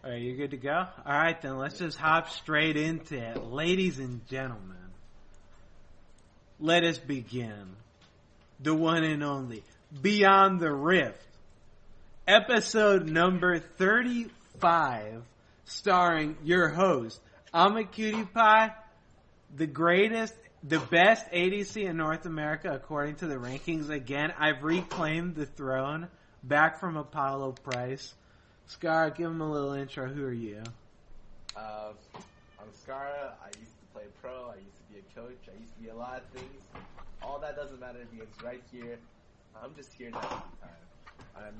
Are you good to go? All right, then let's just hop straight into it. Ladies and gentlemen, let us begin. The one and only Beyond the Rift, episode number 35, starring your host, I'm a Cutie Pie, the best ADC in North America according to the rankings. Again, I've reclaimed the throne back from Apollo Price. Scar, give him a little intro. Who are you? I'm Scara. I used to play pro. I used to be a coach. I used to be a lot of things. All that doesn't matter because right here, I'm just here to have a good time. I'm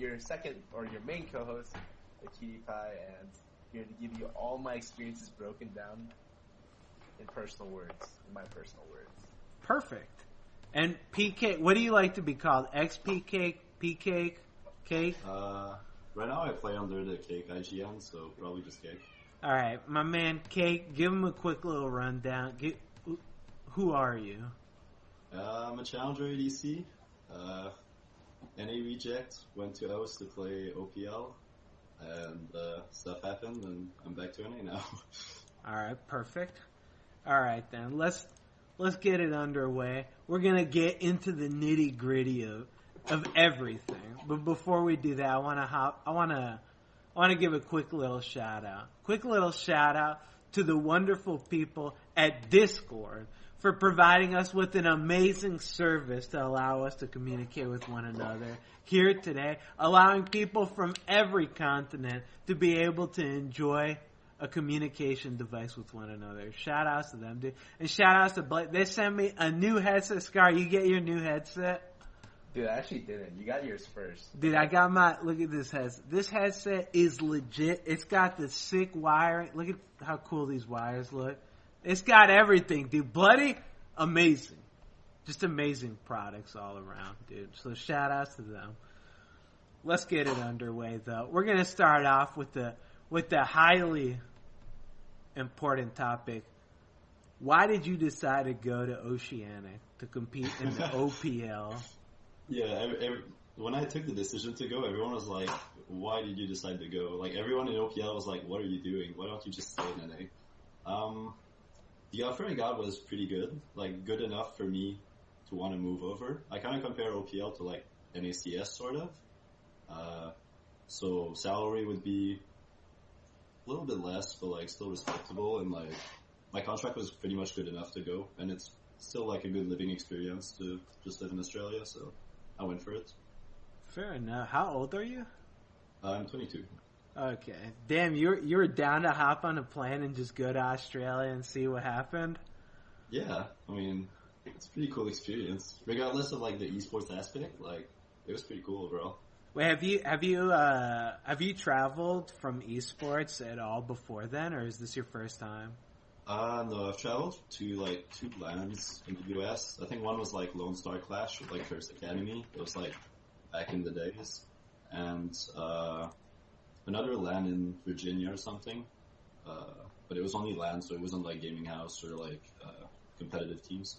your second or your main co-host, the Cutie Pie, and here to give you all my experiences broken down in my personal words. Perfect. And PK, what do you like to be called? xPecake, PCake, Cake? Right now I play under the Cake IGN, so probably just Cake. All right, my man Cake, give him a quick little rundown. Who are you? I'm a Challenger ADC. NA reject, went to OS to play OPL, and stuff happened, and I'm back to NA now. All right, perfect. All right, then let's get it underway. We're gonna get into the nitty gritty of everything. But before we do that, I wanna give a quick little shout out to the wonderful people at Discord for providing us with an amazing service to allow us to communicate with one another here today, allowing people from every continent to be able to enjoy a communication device with one another. Shout outs to them, dude. And shout outs to Blake. They sent me a new headset. Scar, you get your new headset? Dude, I actually didn't. You got yours first. Dude, I got look at this headset. This headset is legit. It's got the sick wiring. Look at how cool these wires look. It's got everything, dude. Bloody amazing. Just amazing products all around, dude. So shout outs to them. Let's get it underway, though. We're going to start off with the highly important topic. Why did you decide to go to Oceanic to compete in the OPL? Yeah, when I took the decision to go, everyone was like, why did you decide to go? Like, everyone in OPL was like, what are you doing? Why don't you just stay in NA? The offer I got was pretty good, like, good enough for me to want to move over. I kind of compare OPL to, like, NACS, sort of. So salary would be a little bit less, but, like, still respectable, and, like, my contract was pretty much good enough to go, and it's still, like, a good living experience to just live in Australia, so I went for it. Fair enough. How old are you? I'm 22. Okay. Damn, you were down to hop on a plane and just go to Australia and see what happened? Yeah, I mean, it's a pretty cool experience. Regardless of, like, the esports aspect, like, it was pretty cool overall. Wait, have you traveled from esports at all before then, or is this your first time? No, I've traveled to, like, 2 lands in the US. I think one was, like, Lone Star Clash with, like, First Academy. It was, like, back in the days. And, another land in Virginia or something. But it was only land, so it wasn't, like, gaming house or, like, competitive teams.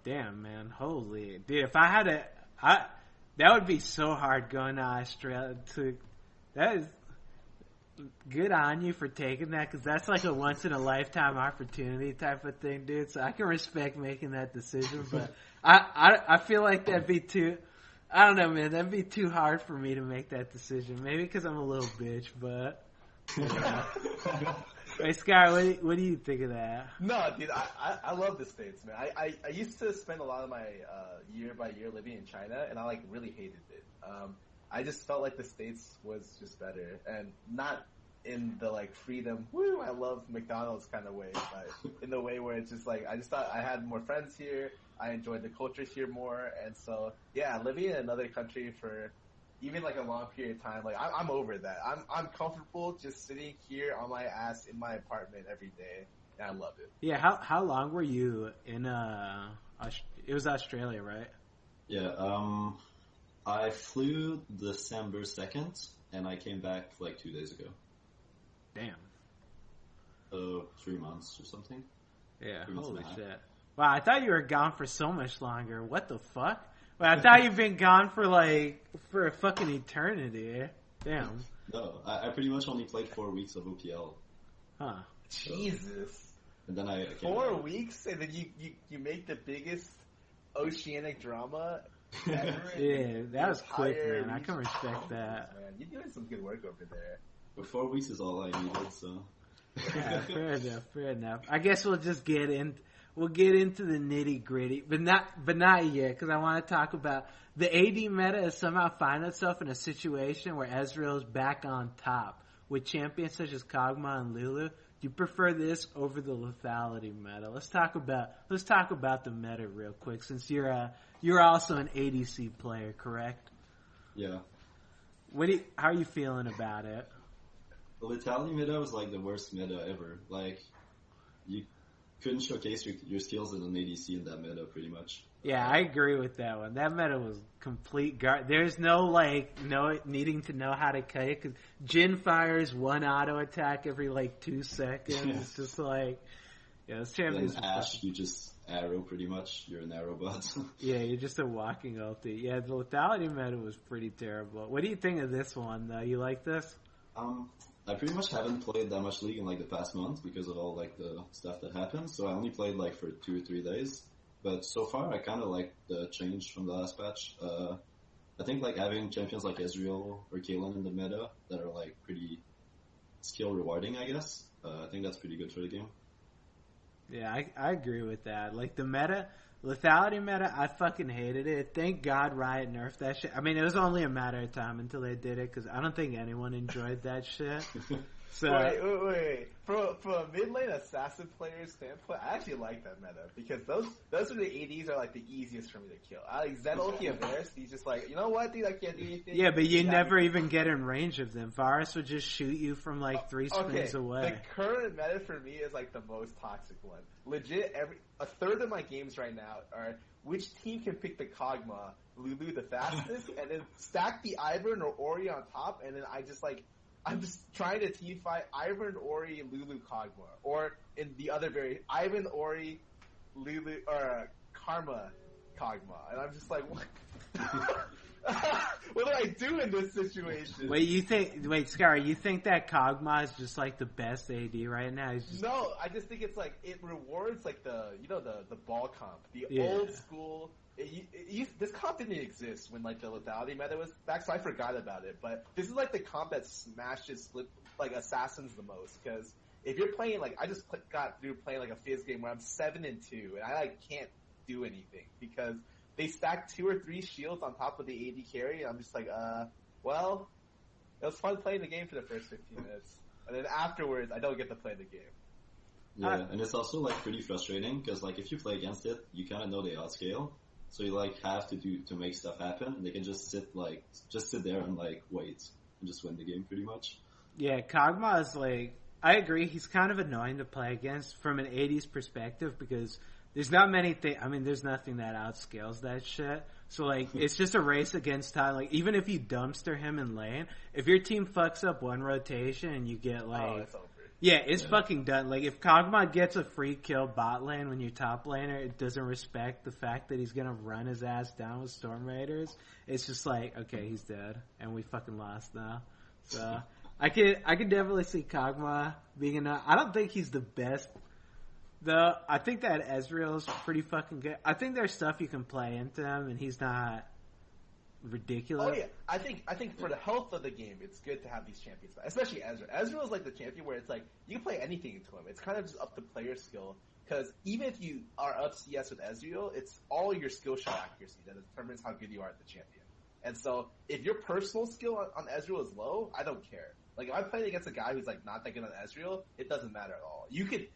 Damn, man. Holy. Dude, if I had that would be so hard going to Australia that is good on you for taking that, because that's like a once-in-a-lifetime opportunity type of thing, dude. So I can respect making that decision, but I feel like that'd be too... I don't know, man. That'd be too hard for me to make that decision. Maybe because I'm a little bitch, but... Hey, Sky, what do you think of that? No, dude, I love the States, man. I used to spend a lot of my year by year living in China, and I, like, really hated it. I just felt like the States was just better, and not in the, like, freedom, woo, I love McDonald's kind of way, but in the way where it's just, like, I just thought I had more friends here, I enjoyed the cultures here more, and so, yeah, living in another country for even, like, a long period of time, like, I'm over that. I'm comfortable just sitting here on my ass in my apartment every day, and I love it. Yeah, how long were you in, it was Australia, right? Yeah, I flew December 2nd, and I came back, like, 2 days ago. Damn. 3 months or something. Yeah, holy shit. Wow, I thought you were gone for so much longer. What the fuck? Well, I thought you've been gone for a fucking eternity. Damn. No, I pretty much only played 4 weeks of OPL. Huh. Jesus. And then I 4 weeks, and then you make the biggest oceanic drama ever. Yeah, that was quick, man. I can respect that. Man, you're doing some good work over there. But 4 weeks is all I needed, so. Yeah, fair enough. I guess we'll just get into the nitty gritty, but not yet, because I want to talk about the AD meta has somehow find itself in a situation where Ezreal's back on top with champions such as Kog'Maw and Lulu. Do you prefer this over the lethality meta? Let's talk about the meta real quick, since you're also an ADC player, correct? Yeah. How are you feeling about it? The lethality meta was like the worst meta ever. Like, you couldn't showcase your skills as an ADC in that meta, pretty much. Yeah, I agree with that one. That meta was complete There's no needing to know how to kite, because Jhin fires one auto attack every 2 seconds. Yeah. It's just this champion. Then Ashe, you just arrow pretty much. You're an arrow bot. Yeah, you're just a walking ulti. Yeah, the lethality meta was pretty terrible. What do you think of this one, though? You like this? I pretty much haven't played that much League in the past month because of all the stuff that happened. So I only played for 2 or 3 days. But so far, I kind of like the change from the last patch. I think having champions like Ezreal or Kaelan in the meta that are pretty skill rewarding, I guess. I think that's pretty good for the game. Yeah, I agree with that. The lethality meta, I fucking hated it. Thank God Riot nerfed that shit. I mean, it was only a matter of time until they did it, because I don't think anyone enjoyed that shit. So Wait. From a mid lane assassin player's standpoint, I actually like that meta, because those are the ADs are the easiest for me to kill. Zed ulti of Varus, he's just you know what, dude, I can't do anything. Yeah, but you never even get in range of them. Varus would just shoot you from 3 spins okay. away. The current meta for me is the most toxic one. Legit, a third of my games right now are which team can pick the Kog'Maw, Lulu the fastest, and then stack the Ivern or Ori on top, and then I'm just trying to team fight Ivern, Ori, Lulu, Kog'Maw. Or in the other variant, Ivern, Ori, Lulu, or Karma, Kog'Maw. And I'm just what? What do I do in this situation? Wait, Scar, you think that Kog'Maw is just the best AD right now? No, I just think it's it rewards the ball comp, the old school. This comp didn't exist when the lethality meta was back, so I forgot about it. But this is the comp that smashes split assassins the most, because if you're playing I just got through playing a Fizz game where I'm 7-2 and I can't do anything because they stack 2 or 3 shields on top of the AD carry, and I'm just well, it was fun playing the game for the first 15 minutes, and then afterwards I don't get to play the game. Yeah, and it's also pretty frustrating because if you play against it, you kind of know they outscale. So you have to make stuff happen. They can just sit there and wait and just win the game pretty much. Yeah, Kog'Maw is I agree. He's kind of annoying to play against from an 80s perspective, because there's not many things. I mean, there's nothing that outscales that shit. So it's just a race against time. Even if you dumpster him in lane, if your team fucks up one rotation and you get it's over. Yeah, it's fucking done. If Kog'Maw gets a free kill bot lane when you're top laner, it doesn't respect the fact that he's gonna run his ass down with Storm Raiders. It's just okay, he's dead, and we fucking lost now. So I can definitely see Kog'Maw being enough. I don't think he's the best, though. I think that Ezreal's pretty fucking good. I think there's stuff you can play into him, and he's not ridiculous. Oh yeah, I think for the health of the game, it's good to have these champions, especially Ezreal. Ezreal is the champion where it's you can play anything into him. It's kind of just up to player skill, because even if you are up CS with Ezreal, it's all your skill shot accuracy that determines how good you are at the champion. And so if your personal skill on Ezreal is low, I don't care. If I'm playing against a guy who's not that good on Ezreal, it doesn't matter at all. You could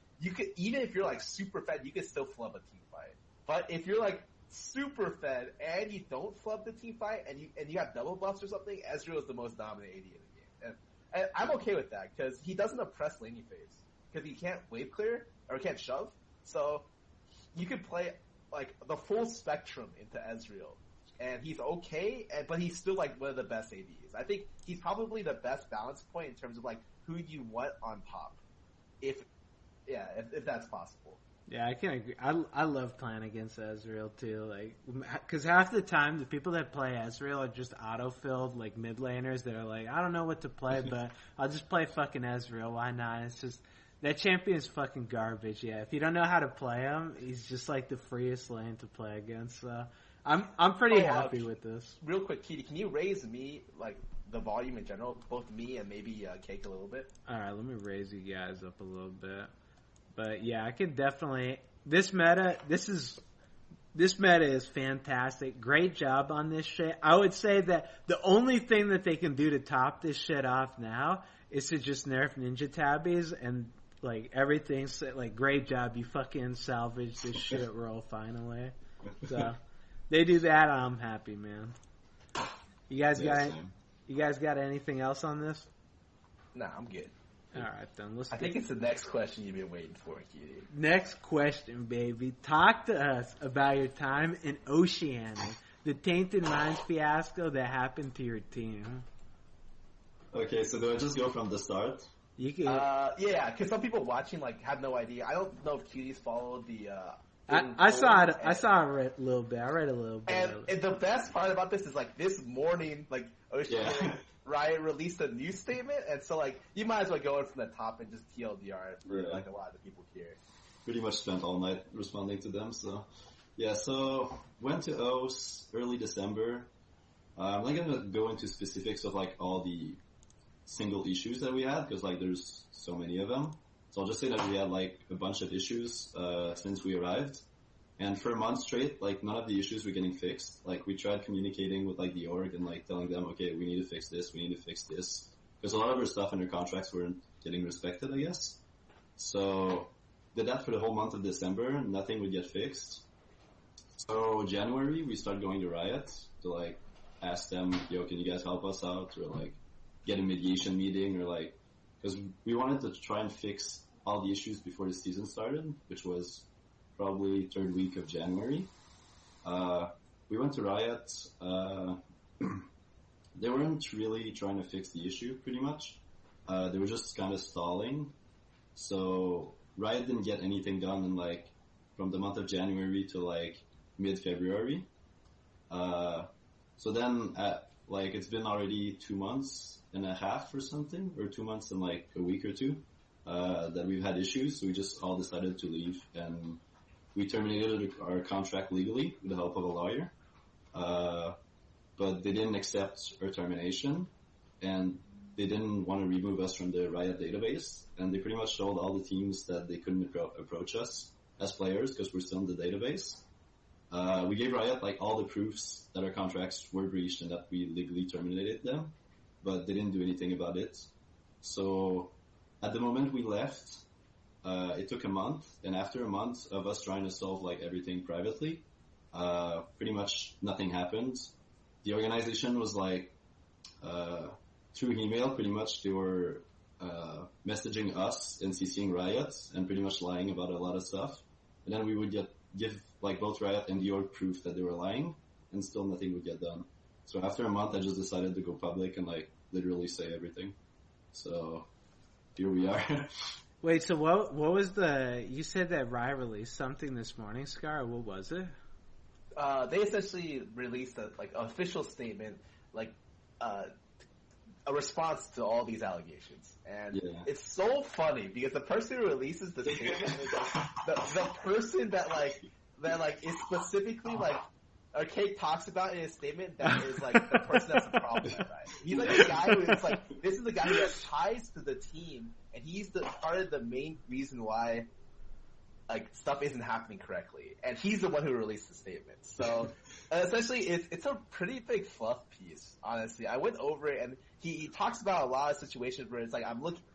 even if you're super fed, you could still flub a team fight. But if you're super fed and you don't flub the team fight and you have double buffs or something, Ezreal is the most dominant AD in the game, and I'm okay with that because he doesn't oppress laning phase because he can't wave clear or can't shove, so you could play the full spectrum into Ezreal, and he's okay, but he's still one of the best ADs. I think he's probably the best balance point in terms of who you want on top, if that's possible. Yeah, I can agree. I love playing against Ezreal too, like, because half the time the people that play Ezreal are just auto-filled, like, mid laners that are like, I don't know what to play, but I'll just play fucking Ezreal. Why not? It's just, that champion's fucking garbage. Yeah, if you don't know how to play him, he's just like the freest lane to play against. So I'm pretty happy with this. Real quick, Kitty, can you raise me, like, the volume in general, both me and maybe Cake a little bit? All right, let me raise you guys up a little bit. But yeah, I could definitely. This meta is fantastic. Great job on this shit. I would say that the only thing that they can do to top this shit off now is to just nerf ninja tabbies, and like everything's like, great job. You fucking salvaged this shit roll finally. So they do that, I'm happy, man. You guys got anything else on this? Nah, I'm good. All right, then. I think it's the next question you've been waiting for, Kitty. Next question, baby. Talk to us about your time in Oceania, the Tainted Minds fiasco that happened to your team. Okay, so do I just go from the start? You can. Yeah, because some people watching like have no idea. I don't know if Cuties followed the. I saw it. I saw it a little bit. I read a little bit. And the best part about this is like this morning, like Oceania. Yeah. Riot released a news statement, and so like you might as well go in from the top and just TLDR for like a lot of the people here. Pretty much spent all night responding to them. So yeah, so went to OS early December. I'm not gonna go into specifics of like all the single issues that we had because like there's so many of them. So I'll just say that we had like a bunch of issues since we arrived. And for a month straight, like, none of the issues were getting fixed. Like, we tried communicating with, like, the org and, like, telling them, okay, we need to fix this, we need to fix this. Because a lot of our stuff in our contracts weren't getting respected, I guess. So, did that for the whole month of December, nothing would get fixed. So, January, we started going to Riot to, like, ask them, yo, can you guys help us out? Or, like, get a mediation meeting, or, like, because we wanted to try and fix all the issues before the season started, which was probably third week of January. We went to Riot. They weren't really trying to fix the issue, pretty much. They were just kind of stalling. So Riot didn't get anything done in like from the month of January to like mid-February. So then like it's been already 2 months and a half or something, or 2 months and like a week or two that we've had issues. So we just all decided to leave, and we terminated our contract legally with the help of a lawyer. But they didn't accept our termination, and they didn't want to remove us from the Riot database, and they pretty much told all the teams that they couldn't approach us as players because we're still in the database. We gave Riot like all the proofs that our contracts were breached and that we legally terminated them, but they didn't do anything about it. So at the moment we left, it took a month, and after a month of us trying to solve like everything privately, pretty much nothing happened. The organization was like, through email, pretty much they were messaging us and CCing Riot and pretty much lying about a lot of stuff. And then we would give like both Riot and the org proof that they were lying, and still nothing would get done. So after a month, I just decided to go public and like literally say everything. So here we are. Wait, so what was you said that Riot released something this morning, Scar? What was it? They essentially released a like official statement, like a response to all these allegations, and it's so funny because the person who releases the statement is like, the person that is specifically like Cake talks about in his statement that is like the person that's the problem, right? He's like the guy who is like, this is the guy who has ties to the team, and he's the part of the main reason why like stuff isn't happening correctly, and he's the one who released the statement. So essentially, it's a pretty big fluff piece. Honestly, I went over it, and he talks about a lot of situations where it's like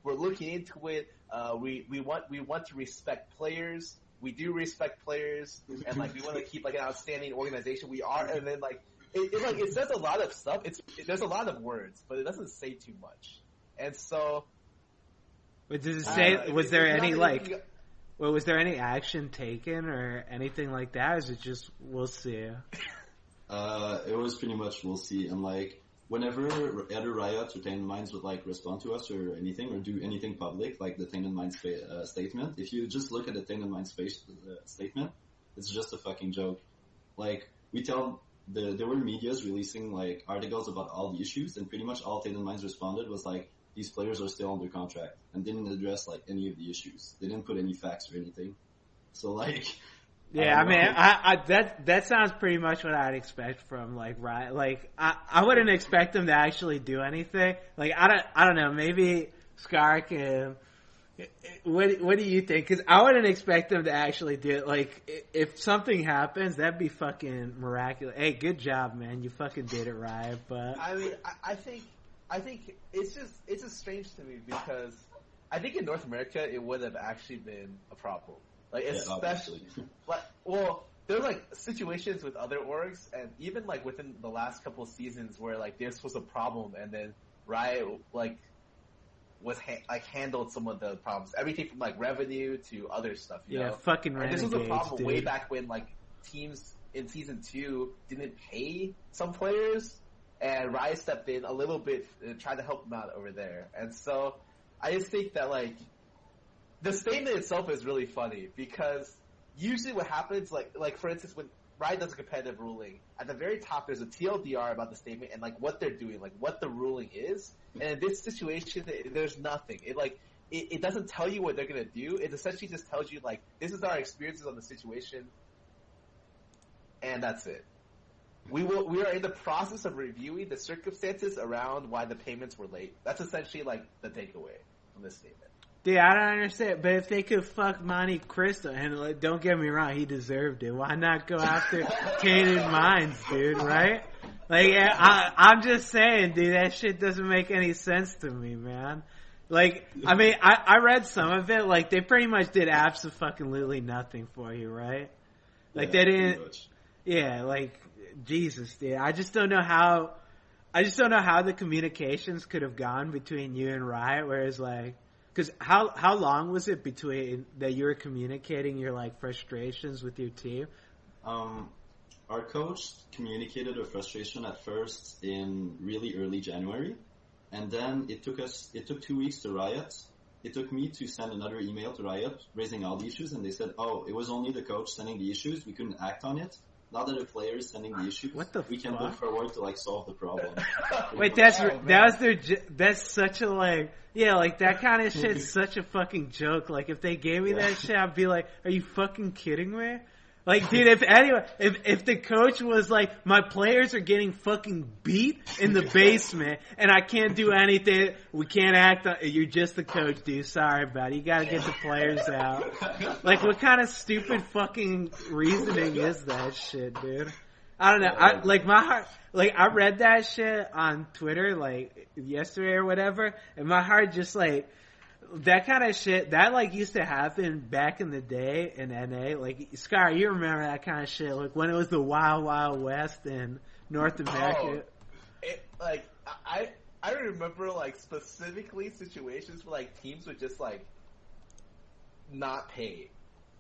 we're looking into it. We want to respect players. We do respect players, and like we want to keep like an outstanding organization. We are, and then like it says a lot of stuff. There's a lot of words, but it doesn't say too much. And so, but does it say? Was there any like? Well, was there any action taken or anything like that? Or is it just we'll see? It was pretty much we'll see, and like whenever other Riot or Tainted Minds would like respond to us or anything or do anything public, like the Tainted Minds statement, if you just look at the Tainted Minds statement, it's just a fucking joke. Like, there were medias releasing like articles about all the issues, and pretty much all Tainted Minds responded was like, these players are still under contract, and didn't address like any of the issues. They didn't put any facts or anything. So like, yeah, I mean, that sounds pretty much what I'd expect from like Riot. Like, I wouldn't expect them to actually do anything. Like, I don't know, maybe Scar can. What do you think? Because I wouldn't expect them to actually do it. Like, if something happens, that'd be fucking miraculous. Hey, good job, man. You fucking did it, Riot. But I mean, I think it's just strange to me because I think in North America it would have actually been a problem. Like, especially, there's like situations with other orgs, and even like within the last couple of seasons where like this was a problem, and then Riot like was handled some of the problems, everything from like revenue to other stuff. You know? Fucking renegades, this was a problem dude. way back when like teams in season 2 didn't pay some players, and Riot stepped in a little bit and tried to help them out over there. And so I just think that like the statement itself is really funny because usually what happens, like for instance, when Riot does a competitive ruling, at the very top there's a TLDR about the statement and like what they're doing, like what the ruling is. And in this situation, there's nothing. It doesn't tell you what they're gonna do. It essentially just tells you like, this is our experiences on the situation, and that's it. We are in the process of reviewing the circumstances around why the payments were late. That's essentially like the takeaway from this statement. Dude, I don't understand. But if they could fuck Monte Cristo, and like, don't get me wrong, he deserved it. Why not go after Tainted Minds, dude? Right? Like, I'm just saying, dude, that shit doesn't make any sense to me, man. Like, I mean, I read some of it. Like, they pretty much did absolutely nothing for you, right? Like, they didn't. Yeah, like, Jesus, dude. I just don't know how the communications could have gone between you and Riot, whereas like, because how long was it between that you were communicating your like frustrations with your team? Our coach communicated a frustration at first in really early January, and then it took 2 weeks to Riot. It took me to send another email to Riot raising all the issues, and they said, "Oh, it was only the coach sending the issues. We couldn't act on it. Now that the players sending the issues, we can look forward to like solve the problem." Wait, that's such a like, yeah, like that kind of shit's such a fucking joke. Like if they gave me that shit, I'd be like, "Are you fucking kidding me?" Like, dude, if the coach was like, my players are getting fucking beat in the basement and I can't do anything, we can't act on, you're just the coach, dude, sorry about it, you gotta get the players out. Like, what kind of stupid fucking reasoning is that shit, dude? I don't know, I read that shit on Twitter, like, yesterday or whatever, and my heart just like, that kind of shit, that like used to happen back in the day in NA. Like, Scar, you remember that kind of shit, like when it was the Wild Wild West in North America. I remember like specifically situations where like teams would just like not pay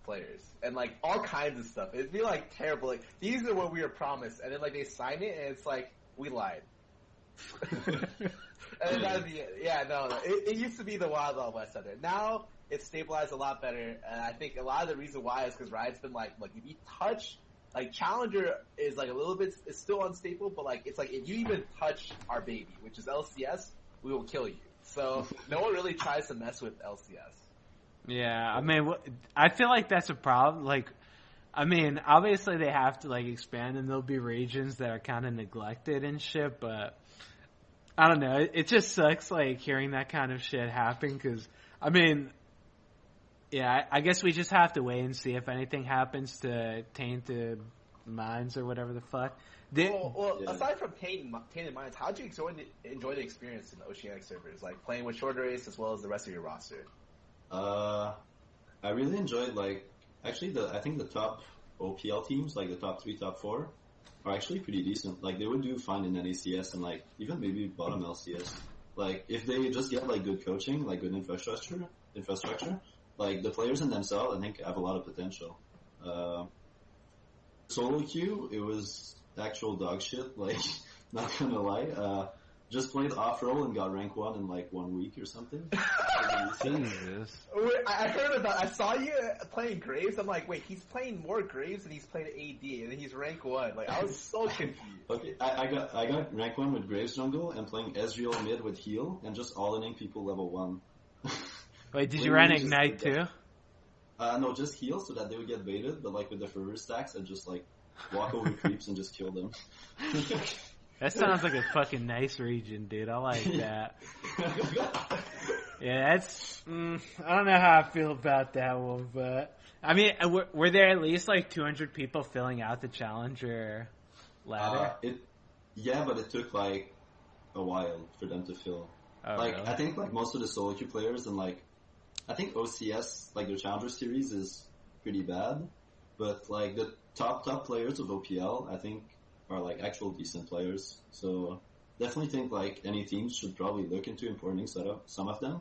players and like all kinds of stuff. It'd be like terrible. Like, these are what we were promised, and then like they sign it and it's like, we lied. And that would be it. Yeah, no. It used to be the Wild Wild West out there. Now it's stabilized a lot better, and I think a lot of the reason why is because Riot's been like, look, if you touch, like Challenger is like a little bit, it's still unstable, but like it's like if you even touch our baby, which is LCS, we will kill you. So no one really tries to mess with LCS. Yeah, I mean, I feel like that's a problem. Like, I mean, obviously they have to like expand, and there'll be regions that are kind of neglected and shit, but I don't know. It just sucks, like, hearing that kind of shit happen, because, I mean, yeah, I guess we just have to wait and see if anything happens to Tainted Minds or whatever the fuck. Aside from Tainted Minds, how did you enjoy the experience in the Oceanic servers, like, playing with Short Race as well as the rest of your roster? I really enjoyed, like, actually, I think the top OPL teams, like the top 3, top 4, are actually pretty decent. Like, they would do fine in NACS and, like, even maybe bottom LCS. Like, if they just get, like, good coaching, like, good infrastructure, like, the players in themselves, I think, have a lot of potential. Solo queue, it was actual dog shit. Like, not gonna lie. Just played off-roll and got rank 1 in like 1 week or something. Jesus. I heard about. I saw you playing Graves. I'm like, wait, he's playing more Graves than he's played AD, and then he's rank 1. Like, I was so confused. Okay, I got rank 1 with Graves jungle and playing Ezreal mid with heal and just all-inning people level 1. Wait, did you run Ignite too? No, just heal so that they would get baited, but like with the fervor stacks, I'd just like walk over creeps and just kill them. That sounds like a fucking nice region, dude. I like that. Yeah, that's... I don't know how I feel about that one, but... I mean, were there at least like 200 people filling out the Challenger ladder? Yeah, but it took like a while for them to fill. Oh, like, really? I think like most of the solo queue players and like... I think OCS, like their Challenger series is pretty bad, but like the top players of OPL, I think, are like actual decent players. So definitely think like any teams should probably look into importing some of them,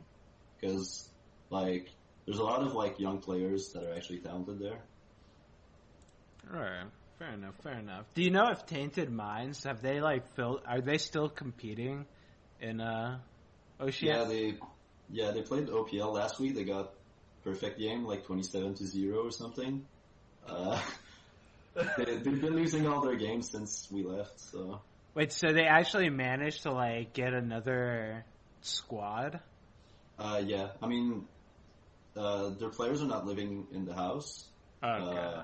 because like there's a lot of like young players that are actually talented there. Alright, fair enough. Do you know if Tainted Minds, have they like are they still competing in Oceania? Yeah, they played OPL last week. They got perfect game, like 27-0 or something. They've been losing all their games since we left, so... Wait, so they actually managed to, like, get another squad? Yeah. I mean, their players are not living in the house. Okay.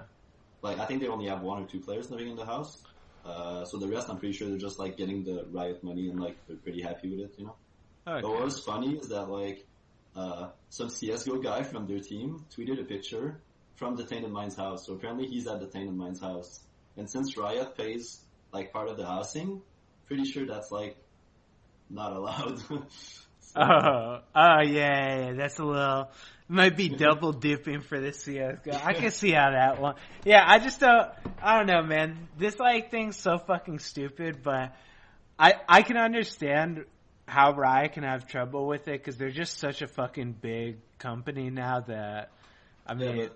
Like, I think they only have 1 or 2 players living in the house. So the rest, I'm pretty sure they're just, like, getting the Riot money and, like, they're pretty happy with it, you know? Okay. But what was funny is that, like, some CSGO guy from their team tweeted a picture from the Tainted Minds house. So apparently he's at the Tainted Minds house. And since Riot pays, like, part of the housing, pretty sure that's, like, not allowed. Yeah, that's a little... Might be double dipping for the CSGO. I can see how that one... Yeah, I don't know, man. This, like, thing's so fucking stupid, but I can understand how Riot can have trouble with it, because they're just such a fucking big company now that... I mean... Yeah,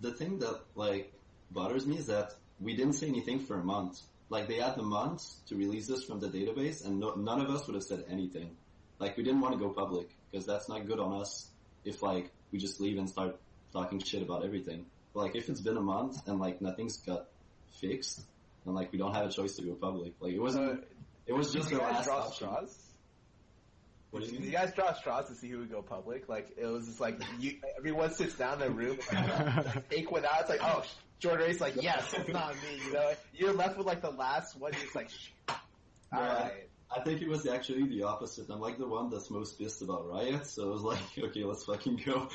the thing that, like, bothers me is that we didn't say anything for a month. Like, they had the month to release this from the database, and none of us would have said anything. Like, we didn't want to go public, because that's not good on us if, like, we just leave and start talking shit about everything. But, like, if it's been a month and, like, nothing's got fixed, then, like, we don't have a choice to go public. Like, it was just the last option. Straws? What do you mean? Did you guys draw straws to see who would go public? Like, it was just like, everyone sits down in a room, like, take one out, it's like, oh, Jordan Ray's like, yes, it's not me, you know? You're left with, like, the last one, it's like, alright. I think it was actually the opposite. I'm, like, the one that's most pissed about Riot, so I was like, okay, let's fucking go.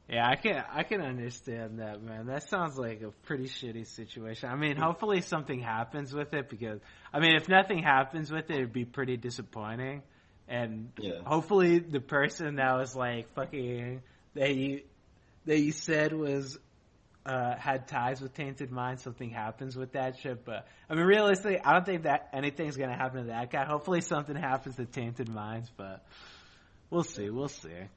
Yeah, I can understand that, man. That sounds like a pretty shitty situation. I mean, hopefully something happens with it, because, I mean, if nothing happens with it, it'd be pretty disappointing. And hopefully the person that was like fucking that you said was had ties with Tainted Minds, something happens with that shit. But I mean, realistically, I don't think that anything's gonna happen to that guy. Hopefully something happens to Tainted Minds, but we'll see.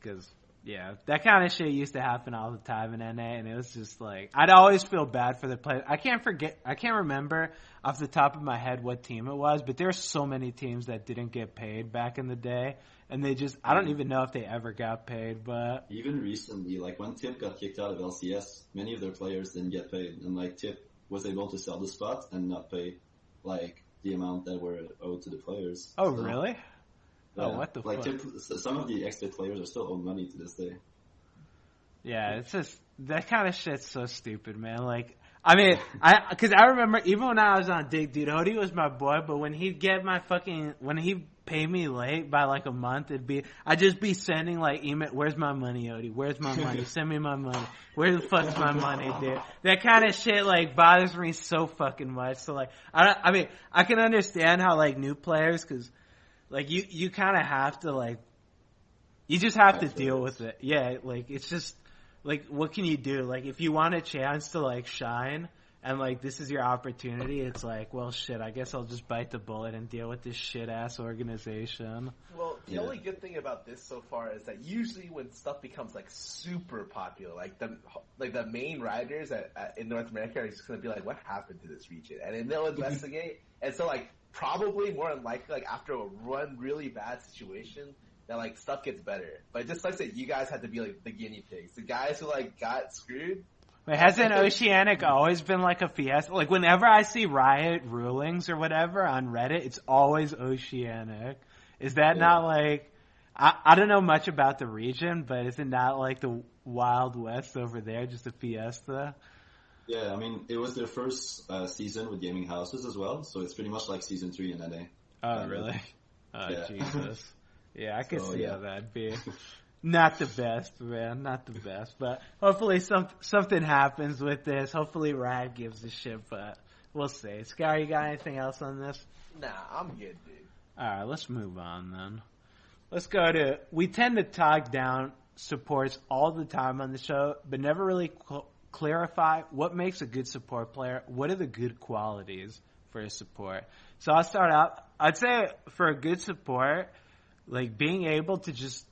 Because yeah, that kind of shit used to happen all the time in NA, and it was just like, I'd always feel bad for the players. I can't remember off the top of my head what team it was, but there's so many teams that didn't get paid back in the day, and I don't even know if they ever got paid, but... Even recently, like when Tip got kicked out of LCS, many of their players didn't get paid, and like Tip was able to sell the spot and not pay, like, the amount that were owed to the players. Oh, so, really? Yeah, oh, what the fuck? Some of the XP players are still owed money to this day. Yeah, it's just, that kind of shit's so stupid, man. Like, I mean, cause I remember even when I was on Dig, dude, Odie was my boy, but when he'd pay me late by like a month, I'd just be sending like email, where's my money, Odie? Where's my money? Send me my money. Where the fuck's my money, dude? That kind of shit like bothers me so fucking much. So like, I mean, I can understand how like new players, cause like you kind of have to like, you just have to deal with it. Yeah, like it's just, like, what can you do? Like, if you want a chance to, like, shine, and, like, this is your opportunity, it's like, well, shit, I guess I'll just bite the bullet and deal with this shit-ass organization. Well, the only good thing about this so far is that usually when stuff becomes, like, super popular, like the main riders in North America are just going to be like, what happened to this region? And then they'll investigate. And so, like, probably more unlikely, like after a really bad situation, that like stuff gets better. But it just sucks that you guys had to be like the guinea pigs, the guys who like got screwed. Wait, hasn't Oceanic always been like a Fiasco? Like whenever I see Riot rulings or whatever on Reddit, it's always Oceanic. Is that not like? I don't know much about the region, but is it not like the Wild West over there, just a fiesta? Yeah, I mean, it was their first season with gaming houses as well, so it's pretty much like season 3 in NA. Oh, really? Oh, yeah. Jesus. Yeah, I can see how that'd be. Not the best, man. Not the best. But hopefully something happens with this. Hopefully Riot gives a shit, but we'll see. Scar, you got anything else on this? Nah, I'm good, dude. Alright, let's move on then. Let's go to... We tend to talk down supports all the time on the show, but never really clarify what makes a good support player. What are the good qualities for a support? So I'll start out. I'd say for a good support, like being able to just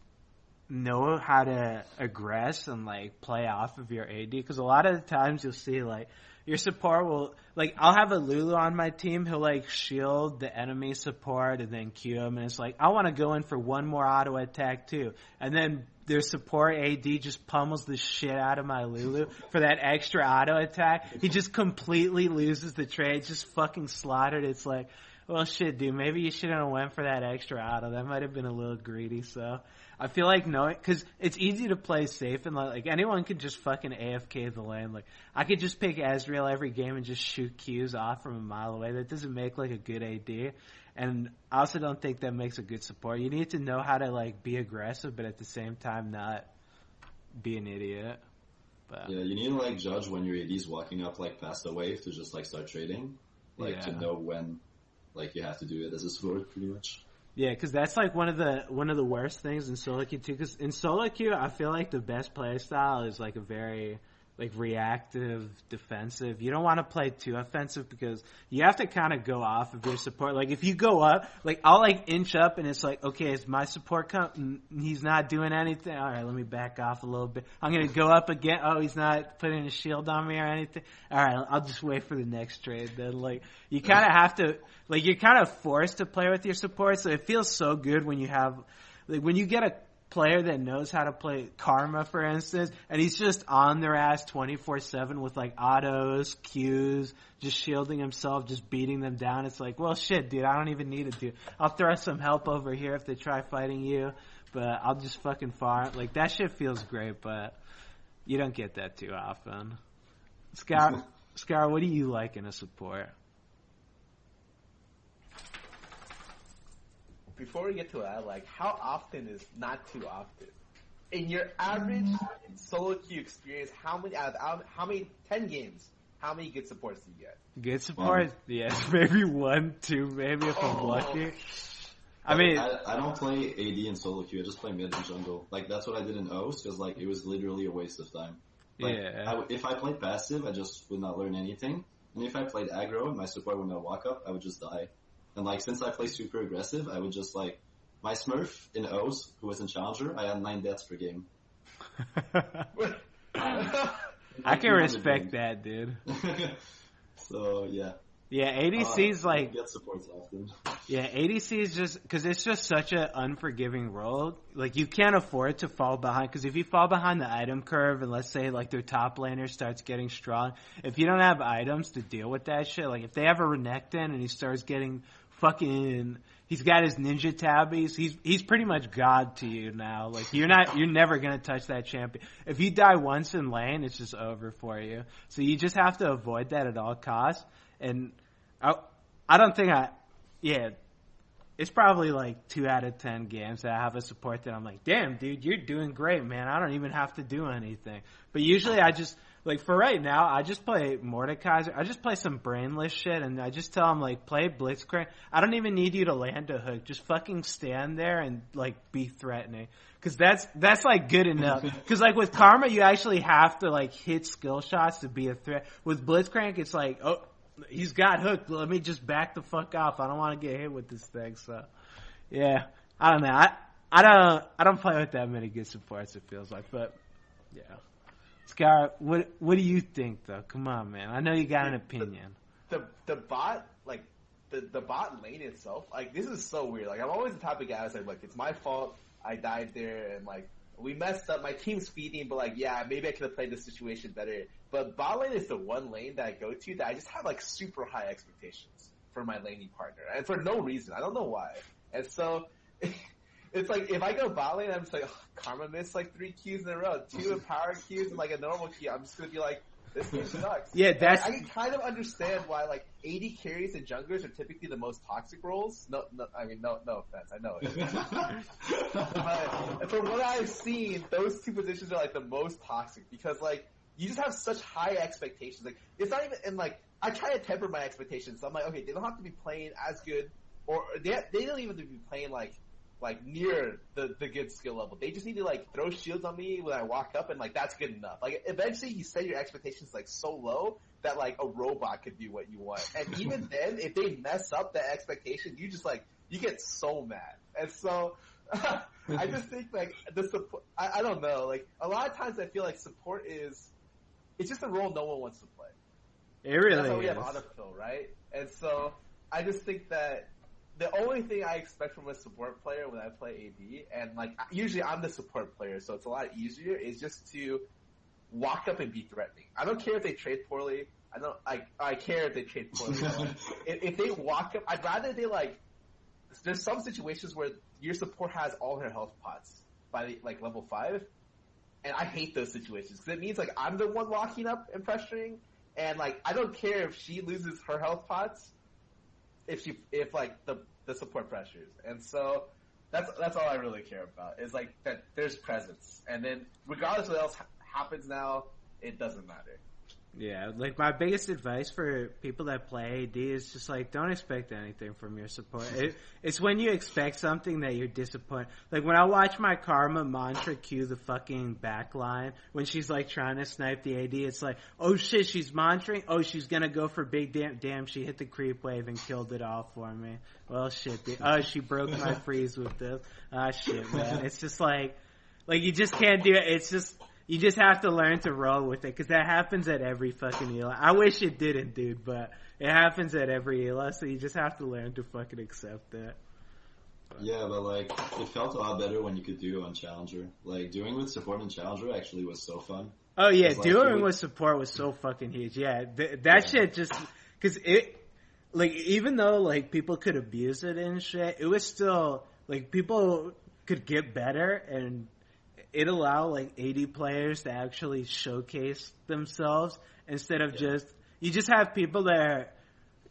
know how to aggress and like play off of your AD, because a lot of the times you'll see like your support will, like, I'll have a Lulu on my team, he'll like shield the enemy support and then Q him, and it's like, I want to go in for one more auto attack too, and then their support AD just pummels the shit out of my Lulu for that extra auto attack. He just completely loses the trade, just fucking slaughtered. It's like, well shit dude, maybe you shouldn't have went for that extra auto, that might have been a little greedy. So I feel like knowing, because it's easy to play safe and like anyone could just fucking AFK the lane. Like I could just pick Ezreal every game and just shoot Qs off from a mile away. That doesn't make like a good AD, and I also don't think that makes a good support. You need to know how to like be aggressive, but at the same time not be an idiot. But yeah, you need to like judge when your AD's walking up like past the wave to just like start trading, like to know when like you have to do it as a support, pretty much. Yeah, because that's like one of the worst things in solo queue too. Because in solo queue, I feel like the best play style is like a very like reactive, defensive. You don't want to play too offensive because you have to kind of go off of your support. Like if you go up, like I'll like inch up and it's like, okay, is my support he's not doing anything. All right, let me back off a little bit. I'm gonna go up again. Oh, he's not putting a shield on me or anything. All right, I'll just wait for the next trade. Then like you kind of have to, like you're kind of forced to play with your support. So it feels so good when you have, like when you get a player that knows how to play Karma, for instance, and he's just on their ass 24/7 with like autos, Qs, just shielding himself, just beating them down. It's like, well, shit, dude, I don't even need it, dude. I'll throw some help over here if they try fighting you, but I'll just fucking farm. Like that shit feels great, but you don't get that too often. Scar, what do you like in a support? Before we get to that, like, how often is not too often? In your average solo queue experience, how many 10 games, how many good supports do you get? Good support? Yeah, maybe 1, 2, maybe if I'm lucky. I mean, I don't play AD in solo queue, I just play mid and jungle. Like, that's what I did in OS, because, like, it was literally a waste of time. Like, yeah. If I played passive, I just would not learn anything. And if I played aggro and my support would not walk up, I would just die. And like, since I play super aggressive, I would just like, my Smurf in O's, who was in Challenger, I had 9 deaths per game. I can respect that, dude. So, yeah. Yeah, ADC's like... get supports often. Yeah, ADC is just... Because it's just such an unforgiving role. Like, you can't afford to fall behind. Because if you fall behind the item curve, and let's say, like, their top laner starts getting strong, if you don't have items to deal with that shit, like, if they have a Renekton and he starts getting fucking... He's got his ninja tabbies. He's pretty much God to you now. Like, you're never gonna touch that champion. If you die once in lane, it's just over for you. So you just have to avoid that at all costs. And I don't think it's probably like 2 out of 10 games that I have a support that I'm like, damn, dude, you're doing great, man. I don't even have to do anything. But usually I just, like for right now, I just play Mordekaiser. I just play some brainless shit and I just tell him like, play Blitzcrank. I don't even need you to land a hook. Just fucking stand there and like be threatening. Cause that's like good enough. Cause like with Karma, you actually have to like hit skill shots to be a threat. With Blitzcrank, it's like, oh, he's got hooked. Let me just back the fuck off. I don't want to get hit with this thing. So, yeah, I don't know. I don't play with that many good supports. It feels like, but yeah. Scar, what do you think though? Come on, man. I know you got an opinion. The bot, like the bot lane itself, like, this is so weird. Like, I'm always the type of guy that's like, look, it's my fault. I died there, and like, we messed up. My team's feeding, but like, yeah, maybe I could have played the situation better. But bot lane is the one lane that I go to that I just have like super high expectations for my laning partner, and for no reason. I don't know why. And so it's like, if I go bot lane, I'm just like, oh, Karma missed like 3 Qs in a row, 2 empower Qs and like a normal Q. I'm just gonna be like, this game sucks. Yeah, that's. I can kind of understand why like AD carries and junglers are typically the most toxic roles. No offense, I know it. But from what I've seen, those 2 positions are like the most toxic because like you just have such high expectations. Like, it's not even, and like, I try to temper my expectations. So I'm like, okay, they don't have to be playing as good, or they don't even have to be playing like near the good skill level. They just need to like throw shields on me when I walk up, and like, that's good enough. Like, eventually you set your expectations like so low that like a robot could do what you want. And even then, if they mess up that expectation, you just like, you get so mad. And so I just think like the support, I don't know, like a lot of times I feel like support it's just a role no one wants to play. It really That's why we is. have autofill, right? And so I just think that the only thing I expect from a support player when I play AD, and like usually I'm the support player, so it's a lot easier, is just to walk up and be threatening. I don't care if they trade poorly. I care if they trade poorly. if they walk up, I'd rather they like. There's some situations where your support has all her health pots by like level 5, and I hate those situations because it means like I'm the one walking up and pressuring, and like I don't care if she loses her health pots. If like the support pressures. And so that's all I really care about, is like that there's presence. And then regardless of what else happens now, it doesn't matter. Yeah, like my biggest advice for people that play AD is just like, don't expect anything from your support. It's when you expect something that you're disappointed. Like when I watch my Karma mantra cue the fucking backline when she's like trying to snipe the AD, it's like, oh shit, she's mantraing. Oh, she's gonna go for big damn. She hit the creep wave and killed it all for me. Well, shit. Oh, she broke my freeze with this. Ah, shit, man. It's just like you just can't do it. It's just. You just have to learn to roll with it, because that happens at every fucking ELA. I wish it didn't, dude, but it happens at every ELA, so you just have to learn to fucking accept that. Yeah, but like, it felt a lot better when you could do it on Challenger. Like, doing with support in Challenger actually was so fun. Oh yeah, Like, doing with support was so fucking huge. Yeah, that shit just, because it, like, even though, like, people could abuse it and shit, it was still, like, people could get better, and it allowed like AD players to actually showcase themselves instead of you just have people that are,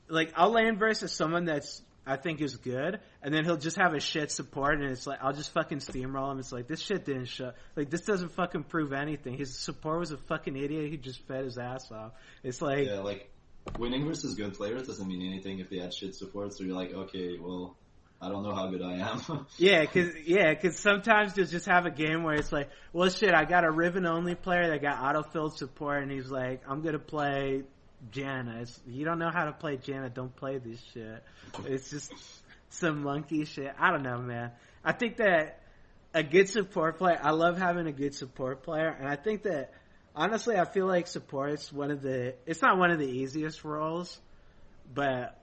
like, I'll lane versus someone that's I think is good, and then he'll just have a shit support, and it's like, I'll just fucking steamroll him. It's like, this shit didn't show, like, this doesn't fucking prove anything. His support was a fucking idiot. He just fed his ass off. It's like, yeah, like, winning versus good players doesn't mean anything if they had shit support, so you're like, okay, well, I don't know how good I am. Yeah, cause sometimes you'll just have a game where it's like, well, shit, I got a Riven only player that got auto-filled support, and he's like, I'm gonna play Janna. You don't know how to play Janna, don't play this shit. It's just some monkey shit. I don't know, man. I think that a good support player, I love having a good support player, and I think that, honestly, I feel like support's it's not one of the easiest roles, but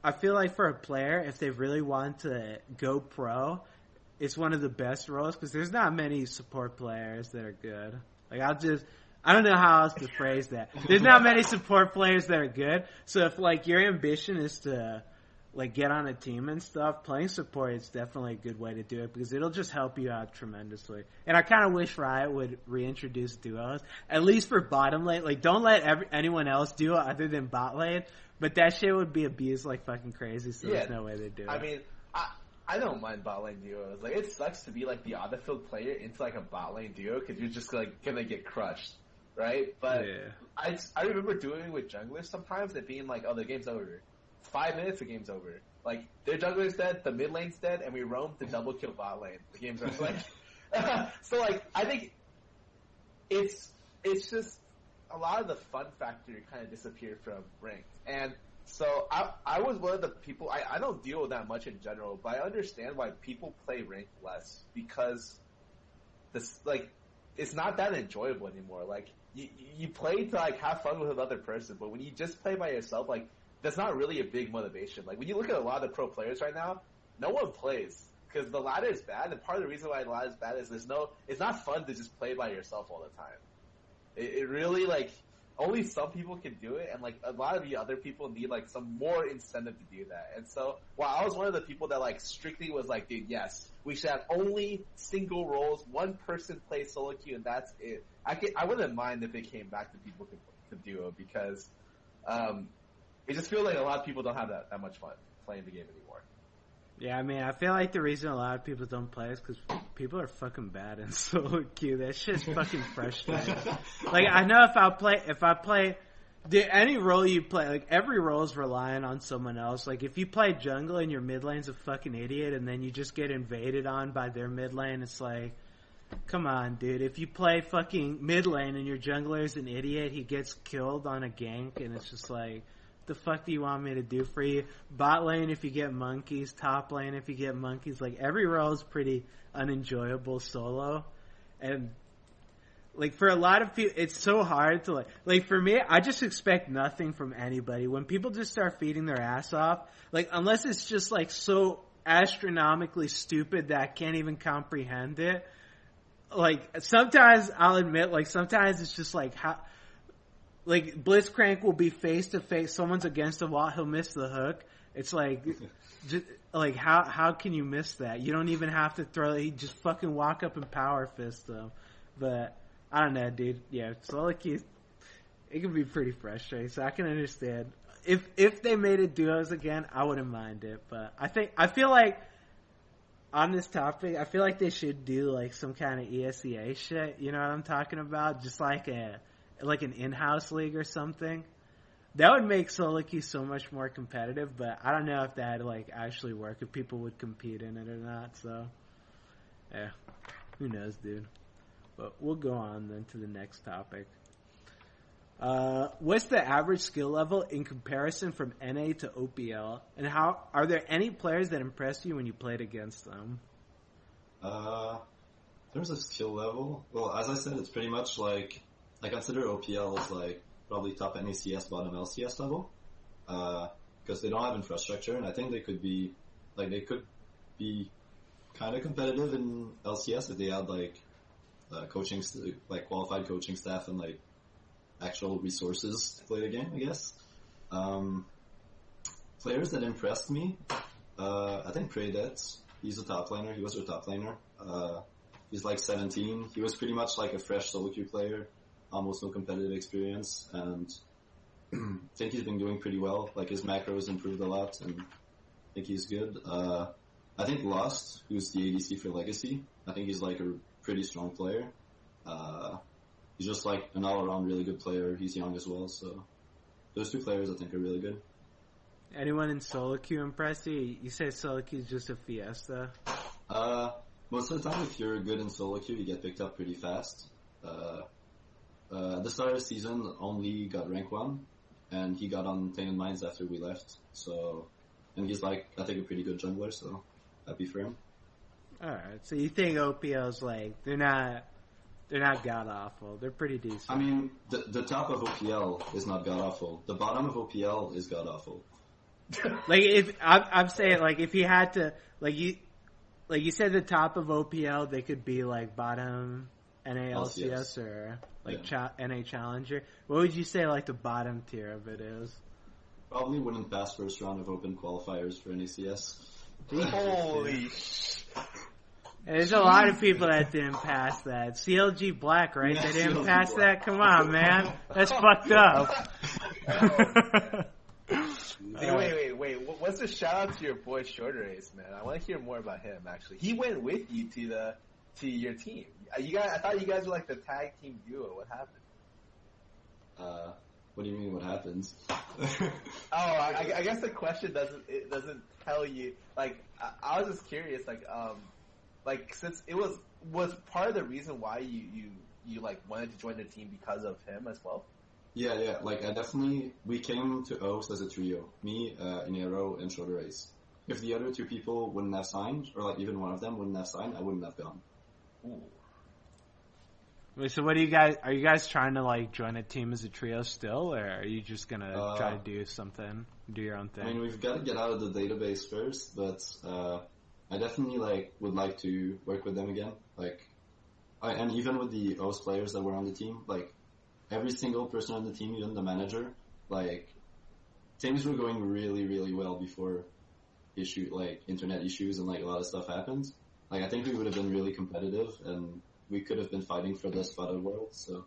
I feel like for a player, if they really want to go pro, it's one of the best roles, because there's not many support players that are good. Like, I don't know how else to phrase that. There's not many support players that are good. So if, like, your ambition is to, like, get on a team and stuff, playing support is definitely a good way to do it, because it'll just help you out tremendously. And I kind of wish Riot would reintroduce duos, at least for bottom lane. Like, don't let anyone else do it other than bot lane. But that shit would be abused like fucking crazy, so there's no way they do it. I mean, I don't mind bot lane duos. Like, it sucks to be like the autofield player into like a bot lane duo, because you're just like gonna get crushed, right? But yeah. I remember doing it with junglers sometimes and being like, oh, the game's over. 5 minutes, the game's over. Like, their jungler's dead, the mid lane's dead, and we roam to double kill bot lane. The game's over. Like, so like, I think it's just a lot of the fun factor kind of disappeared from ranked. And so I was one of the people, I don't deal with that much in general, but I understand why people play ranked less, because this, like, it's not that enjoyable anymore. Like, you play to like have fun with another person, but when you just play by yourself, like, that's not really a big motivation. Like when you look at a lot of the pro players right now, no one plays because the ladder is bad, and part of the reason why the ladder is bad is it's not fun to just play by yourself all the time. It really like only some people can do it, and like a lot of the other people need like some more incentive to do that. And so, while I was one of the people that like strictly was like, dude, yes, we should have only single roles, one person plays solo queue, and that's it. I wouldn't mind if it came back to people to duo because it just feels like a lot of people don't have that much fun playing the game anymore. Yeah, I mean, I feel like the reason a lot of people don't play is because people are fucking bad in solo queue. That shit's fucking frustrating. Like, I know if I play, dude, any role you play, like, every role is relying on someone else. Like, if you play jungle and your mid lane's a fucking idiot and then you just get invaded on by their mid lane, it's like, come on, dude. If you play fucking mid lane and your jungler's an idiot, he gets killed on a gank, and it's just like, the fuck do you want me to do for you? Bot lane if you get monkeys, top lane if you get monkeys. Like, every role is pretty unenjoyable solo. And, like, for a lot of people, it's so hard to, like, for me, I just expect nothing from anybody. When people just start feeding their ass off, like, unless it's just, like, so astronomically stupid that I can't even comprehend it, like, sometimes I'll admit, like, sometimes it's just, like, how... Like, Blitzcrank will be face-to-face. Someone's against the wall. He'll miss the hook. It's like, just, like how can you miss that? You don't even have to throw it. You just fucking walk up and power fist them. But, I don't know, dude. Yeah, solo queue, it can be pretty frustrating. So I can understand. If they made it duos again, I wouldn't mind it. But I feel like, on this topic, I feel like they should do, like, some kind of ESEA shit. You know what I'm talking about? Just like an in-house league or something. That would make solo queue so much more competitive, but I don't know if that'd like actually work, if people would compete in it or not. So, yeah, who knows, dude. But we'll go on then to the next topic. What's the average skill level in comparison from NA to OPL, and how are there any players that impressed you when you played against them? In terms of skill level, well, as I said, it's pretty much like, I consider OPL as like probably top NACS, bottom LCS level, because they don't have infrastructure, and I think they could be kind of competitive in LCS if they had like coaching, like qualified coaching staff and like actual resources to play the game, I guess. Players that impressed me, I think Tainted. He's a top laner. He was a top laner. He's like 17. He was pretty much like a fresh solo queue player. Almost no competitive experience, and I think he's been doing pretty well. Like, his macros improved a lot, and I think he's good. I think Lost, who's the ADC for Legacy, I think he's like a pretty strong player. He's just like an all-around really good player. He's young as well, so those two players I think are really good. Anyone in solo queue impress you? You say solo queue is just a fiesta? Most of the time, if you're good in solo queue, you get picked up pretty fast. At the start of the season, Only got rank 1, and he got on Tainted Minds after we left. So, and he's like, I think, a pretty good jungler, so happy for him. Alright, so you think OPL's like, they're not god-awful, they're pretty decent. I mean, the top of OPL is not god-awful. The bottom of OPL is god-awful. Like, if, I'm saying, like, if you had to, like you said the top of OPL, they could be like bottom NALCS or like NA Challenger. What would you say like the bottom tier of it is? Probably wouldn't pass first round of open qualifiers for NACS. Holy There's a lot of people that didn't pass that. CLG Black, right? Yeah, they didn't CLG pass Black. that? Come on, man. That's fucked up. Hey, wait. What's the shout out to your boy Shorter Ace, man? I want to hear more about him, actually. He went with you to your team. You guys, I thought you guys were like the tag team duo. What happened? What do you mean? What happens? I guess the question doesn't tell you. Like, I was just curious. Like since it was part of the reason why you like wanted to join the team because of him as well. Yeah. Like, we came to OS as a trio. Me, Inero, and Shorter Ace. If the other two people wouldn't have signed, or like even one of them wouldn't have signed, I wouldn't have gone. Ooh. Wait, so what are you guys trying to like join a team as a trio still, or are you just gonna try to do your own thing? I mean, we've got to get out of the database first, but I definitely would like to work with them again. And even with the OS players that were on the team, every single person on the team, even the manager, things were going really, really well before internet issues and a lot of stuff happened. I think we would have been really competitive and we could have been fighting for the spotted world. So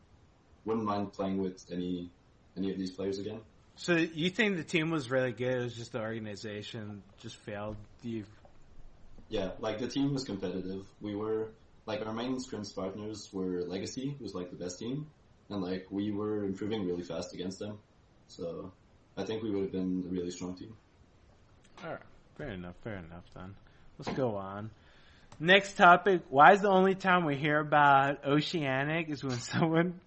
wouldn't mind playing with any of these players again. So you think the team was really good? It was just the organization just failed you? Yeah, the team was competitive. We were our main scrims partners were Legacy, who's the best team, and we were improving really fast against them. So I think we would have been a really strong team. All right, fair enough. Then let's go on. Next topic. Why is the only time we hear about Oceanic is when someone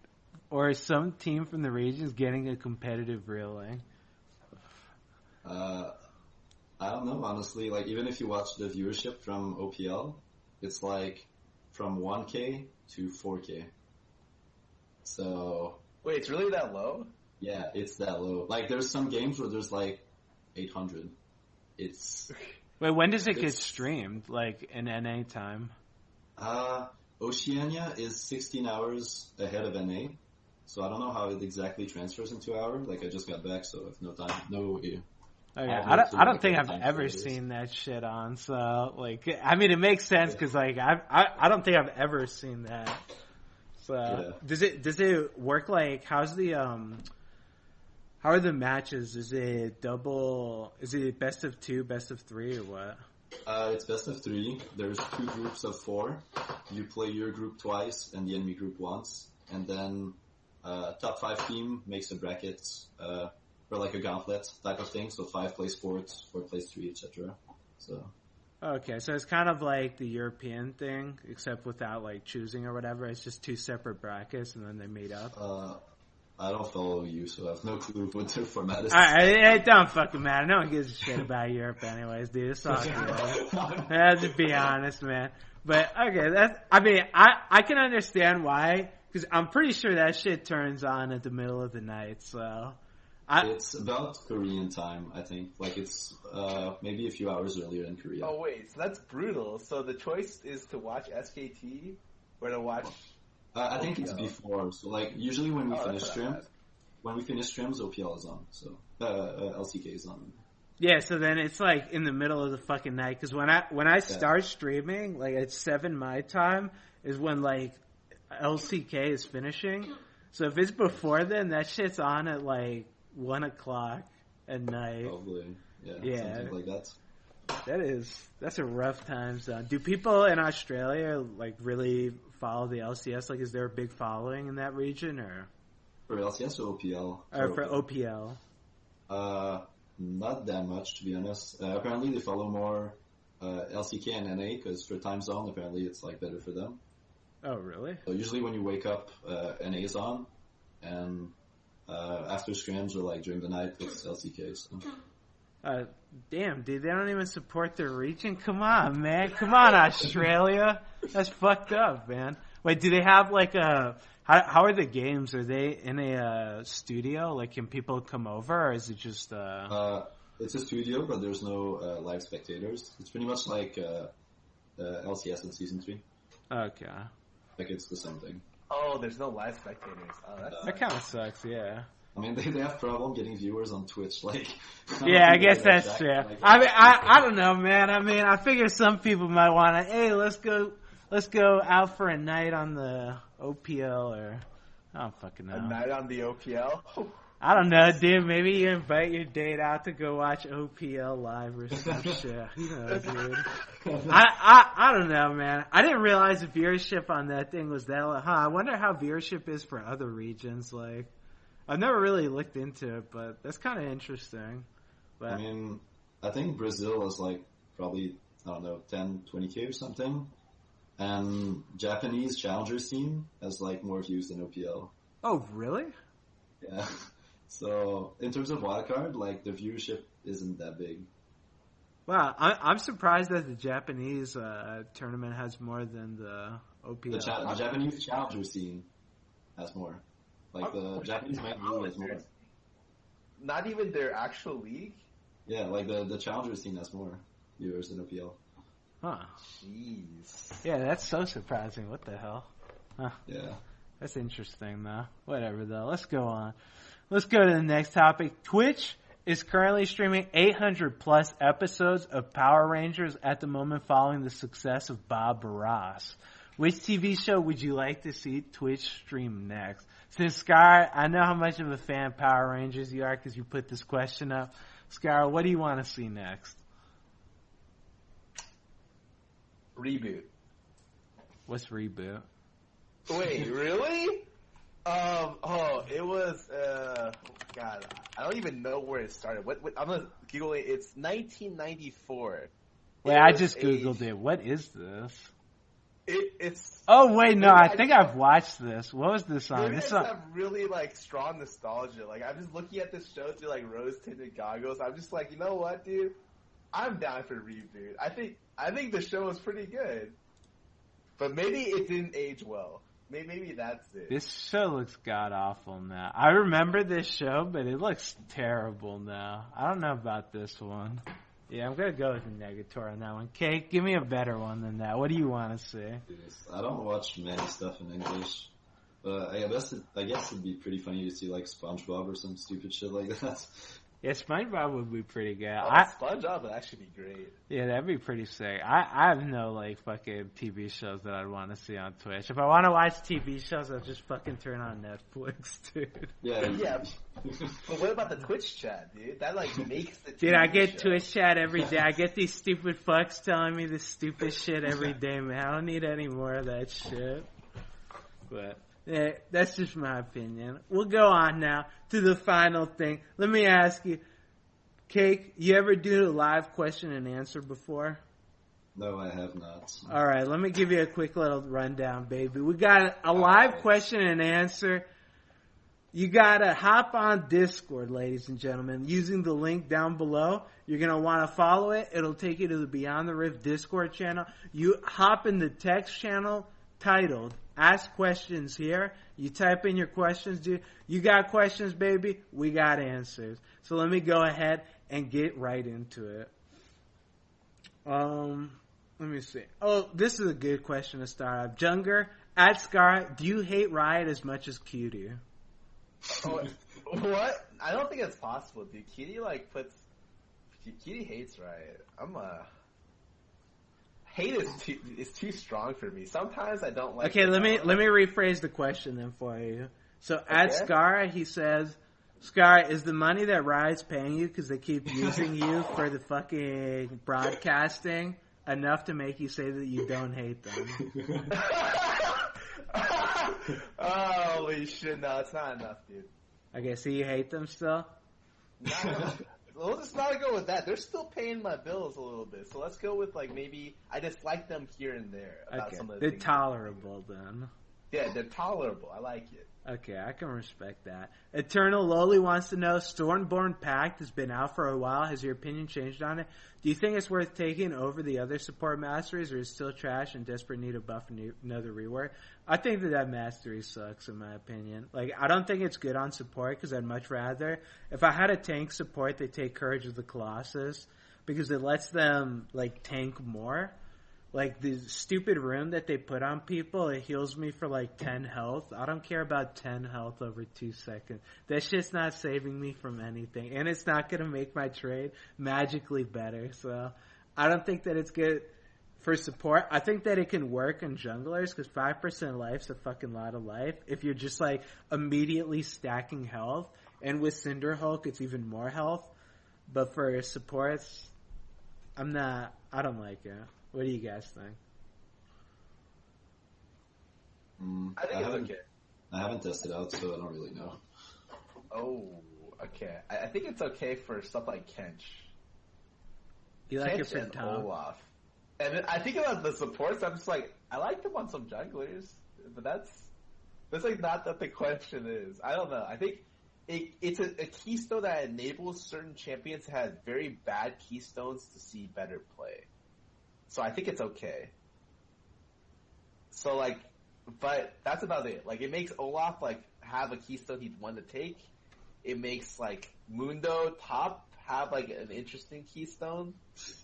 or some team from the region is getting a competitive reeling? I don't know, honestly. Even if you watch the viewership from OPL, it's from 1K to 4K. So... Wait, it's really that low? Yeah, it's that low. There's some games where there's 800. It's... Wait, when does it get streamed? In NA time? Oceania is 16 hours ahead of NA. So I don't know how it exactly transfers into hour. I just got back, so I have no time. No idea. Okay. I don't think I've ever seen that shit on. So it makes sense because I don't think I've ever seen that. So yeah. Does it work how's the how are the matches? Is it double? Is it best of 2, best of 3, or what? It's best of 3. There's 2 groups of 4. You play your group twice and the enemy group once, and then top 5 team makes a bracket. Or a gauntlet type of thing, so 5 plays 4, 4 plays 3, etc. So. Okay, so it's kind of like the European thing, except without choosing or whatever. It's just 2 separate brackets, and then they meet up. I don't follow you, so I have no clue what their format is. It don't fucking matter. No one gives a shit about Europe, anyways, dude. It's all good. Let's be honest, man. But okay, I can understand why, because I'm pretty sure that shit turns on at the middle of the night. So. It's about Korean time, I think. It's maybe a few hours earlier in Korea. Oh wait, so that's brutal. So the choice is to watch SKT or to watch. I think it's before. So usually when we finish streams, OPL is on. So LCK is on. Yeah, so then it's in the middle of the fucking night. Because when I start streaming, at 7 my time is when LCK is finishing. So if it's before then, that shit's on at 1 o'clock at night. Probably, yeah, something like that. That's a rough time zone. Do people in Australia really follow the LCS? Is there a big following in that region, or for LCS or OPL? Or for OPL? Not that much, to be honest. Apparently, they follow more LCK and NA because for time zone, apparently it's better for them. Oh, really? So usually when you wake up, NA is on, and after scrims or during the night, it's LCK. So. Damn, dude, they don't even support their region? Come on, man. Come on, Australia. That's fucked up, man. Wait, do they have how are the games? Are they in a studio? Can people come over, or is it just it's a studio, but there's no live spectators. It's pretty much like LCS in Season 3. Okay. It's the same thing. Oh, there's no live spectators. Oh, that kind of sucks, yeah. I mean, they have problem getting viewers on Twitch, Yeah, I guess that's true. I don't know, man. I figure some people might want to, hey, let's go out for a night on the OPL, or I don't fucking know. A night on the OPL? I don't know, dude. Maybe you invite your date out to go watch OPL live or some shit. Who knows, dude? I don't know, man. I didn't realize the viewership on that thing was that low. I wonder how viewership is for other regions. I've never really looked into it, but that's kind of interesting. But I mean, I think Brazil is probably, I don't know, 10, 20K or something. And Japanese challenger scene has more views than OPL. Oh, really? Yeah. So, in terms of wildcard, the viewership isn't that big. Wow, I'm surprised that the Japanese tournament has more than the OPL. The Japanese challenger scene has more. Like the Japanese main league has more. Not even their actual league? Yeah, like the challenger scene has more viewers than OPL. Huh. Jeez. Yeah, that's so surprising. What the hell? Huh. Yeah. That's interesting, though. Whatever, though. Let's go on. Let's go to the next topic. Twitch is currently streaming 800 plus episodes of Power Rangers at the moment following the success of Bob Ross. Which TV show would you like to see Twitch stream next? Since Scar, I know how much of a fan of Power Rangers you are because you put this question up. Scar, what do you want to see next? Reboot. What's Reboot? Wait, really? It was, God, I don't even know where it started. What I'm gonna Google it. It's 1994. Wait, I just Googled it. What is this? It's. Oh, wait, no, I think I've watched this. What was this on? Maybe This it's on... have really, like, strong nostalgia. Like, I'm just looking at this show through, like, rose-tinted goggles. I'm just like, you know what, dude? I'm down for Reboot. I think the show was pretty good. But maybe it didn't age well. Maybe that's it. This show looks god-awful now. I remember this show, but it looks terrible now. I don't know about this one. Yeah, I'm going to go with the Negator on that one. Cake, give me a better one than that. What do you want to see? Yes, I don't watch many stuff in English, but I guess it'd be pretty funny to see like SpongeBob or some stupid shit like that. Yeah, SpongeBob would be pretty good. SpongeBob would actually be great. Yeah, that'd be pretty sick. I have no, like, fucking TV shows that I'd want to see on Twitch. If I want to watch TV shows, I'll just fucking turn on Netflix, dude. Yeah. But what about the Twitch chat, dude? That, like, makes the TV Dude, I get show. Twitch chat every day. I get these stupid fucks telling me this stupid shit every day, man. I don't need any more of that shit. But... yeah, that's just my opinion. We'll go on now to the final thing. Let me ask you, Cake, you ever do a live question and answer before? No, I have not. All right, let me give you a quick little rundown, baby. We got a live question and answer. You got to hop on Discord, ladies and gentlemen, using the link down below. You're going to want to follow it. It'll take you to the Beyond the Rift Discord channel. You hop in the text channel titled Ask Questions Here. You type in your questions, dude. You got questions, baby. We got answers. So let me go ahead and get right into it. Let me see. Oh, this is a good question to start off. Junger, at Scar, do you hate Riot as much as Cutie? Oh, what? I don't think it's possible, dude. Cutie hates Riot. Hate is too strong for me. Sometimes I don't like. Okay, let me rephrase the question then for you. So at Scar, he says, Scar, is the money that Riot's paying you because they keep using you for the fucking broadcasting enough to make you say that you don't hate them? Holy shit! No, it's not enough, dude. Okay, so you hate them still? Not enough. Let's not go with that. They're still paying my bills a little bit. So let's go with, like, maybe I dislike them here and there. About some of the they're things. tolerable then. Yeah, they're tolerable. I like it. Okay, I can respect that. Eternal Lowly wants to know, Stormborn Pact has been out for a while. Has your opinion changed on it? Do you think it's worth taking over the other support masteries, or is it still trash and desperate need a buff and another rework? I think that mastery sucks, in my opinion. Like, I don't think it's good on support, because I'd much rather, if I had a tank support, they take Courage of the Colossus, because it lets them, like, tank more. Like, the stupid rune that they put on people, it heals me for, like, 10 health. I don't care about 10 health over 2 seconds. That shit's not saving me from anything. And it's not going to make my trade magically better. So, I don't think that it's good for support. I think that it can work in junglers, because 5% life's a fucking lot of life. If you're just, like, immediately stacking health. And with Cinderhulk, it's even more health. But for supports, I don't like it. What do you guys think? I think it's okay. I haven't tested out, so I don't really know. Oh, okay. I think it's okay for stuff like Kench. You like it for and Tom? Olaf. And I think about the supports, I'm just like, I like them on some junglers, but that's like not what the question is. I don't know. I think it's a keystone that enables certain champions to have very bad keystones to see better play. So I think it's okay. So like, but that's about it. Like, it makes Olaf like have a keystone he'd want to take. It makes like Mundo top have like an interesting keystone.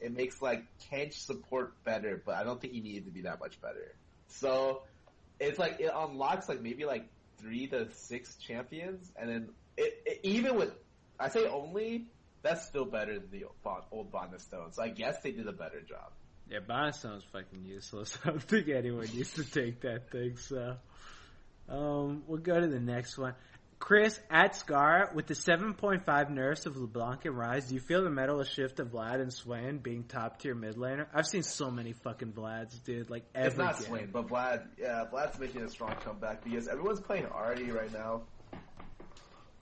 It makes like Kench support better, but I don't think he needed to be that much better. So it's like it unlocks like maybe like 3 to 6 champions, and then it even with I say only that's still better than the old Bonus Stone. So I guess they did a better job. Yeah, Bonus Stone's fucking useless. I don't think anyone needs to take that thing. So we'll go to the next one. Chris at Scar, with the 7.5 nerfs of LeBlanc and Rise, do you feel the meta will shift to Vlad and Swain being top tier mid laner? I've seen so many fucking Vlads, dude. Like every It's not game. Swain, but Vlad. Yeah, Vlad's making a strong comeback because everyone's playing Ahri right now,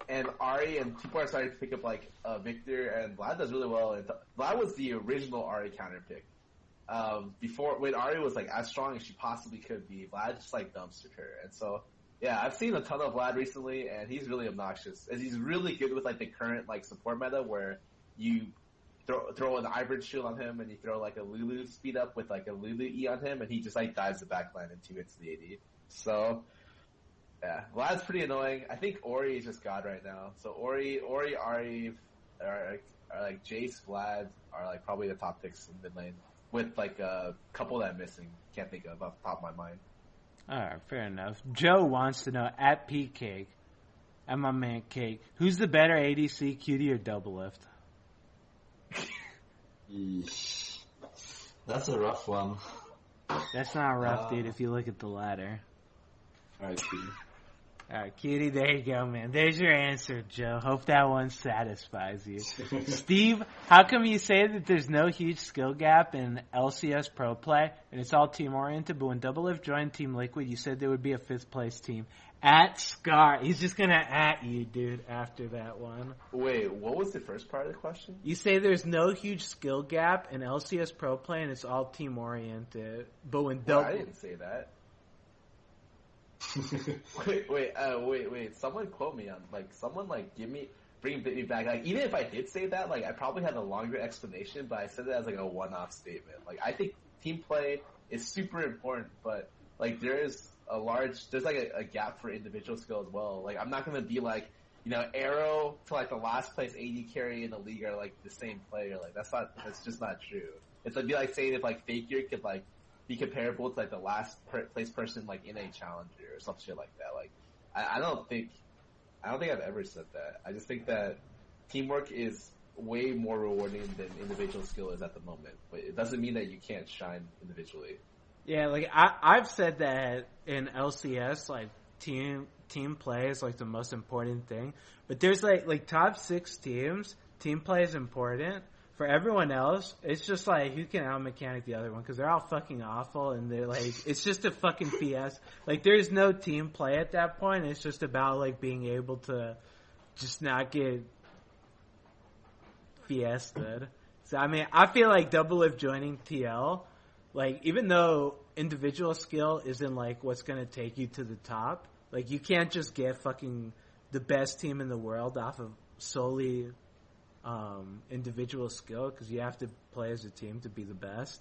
and Ahri and people are starting to pick up like Victor, and Vlad does really well. And Vlad was the original Ahri counter pick. Before when Ahri was like as strong as she possibly could be, Vlad just like dumpstered her, and so. Yeah, I've seen a ton of Vlad recently, and he's really obnoxious. And he's really good with like the current like support meta, where you throw an Ivern shield on him, and you throw like a Lulu speed up with like a Lulu E on him, and he just like dives the backline in 2 hits to the AD. So yeah, Vlad's pretty annoying. I think Ori is just God right now. So Ori, Ahri, are like Jace, Vlad are like probably the top picks in mid lane, with like a couple that I'm missing. Can't think of off the top of my mind. Alright, fair enough. Joe wants to know, at xPecake, and my man Cake, who's the better ADC, QD, or double lift? Eesh. That's a rough one. That's not rough, dude, if you look at the ladder. Alright, Cutie. Alright, Cutie, there you go, man. There's your answer, Joe. Hope that one satisfies you. Steve, how come you say that there's no huge skill gap in LCS Pro play, and it's all team-oriented, but when Double Lift joined Team Liquid, you said there would be a 5th place team? At Scar. He's just gonna at you, dude, after that one. Wait, what was the first part of the question? You say there's no huge skill gap in LCS Pro play, and it's all team-oriented, but when Double... I didn't say that. wait. Someone quote me on, like, someone, like, bring me back. Like, even if I did say that, like, I probably had a longer explanation, but I said it as, like, a one-off statement. Like, I think team play is super important, but, like, there's like, a gap for individual skill as well. Like, I'm not gonna be, like, you know, Arrow to, like, the last place AD carry in the league are, like, the same player. Like, that's just not true. It's like, be like saying if, like, Fakir could, like, be comparable to like the last place person like in a challenger or some shit like that. Like, I don't think I've ever said that. I just think that teamwork is way more rewarding than individual skill is at the moment. But it doesn't mean that you can't shine individually. Yeah, like I've said that in LCS, like team play is like the most important thing. But there's like top 6 teams, team play is important. For everyone else, it's just like who can out-mechanic the other one, because they're all fucking awful, and they're like, it's just a fucking fiasco. Like, there's no team play at that point. It's just about like being able to just not get fiestaed. So I mean, I feel like Double Lift joining TL, like even though individual skill isn't like what's gonna take you to the top, like you can't just get fucking the best team in the world off of solely individual skill, because you have to play as a team to be the best.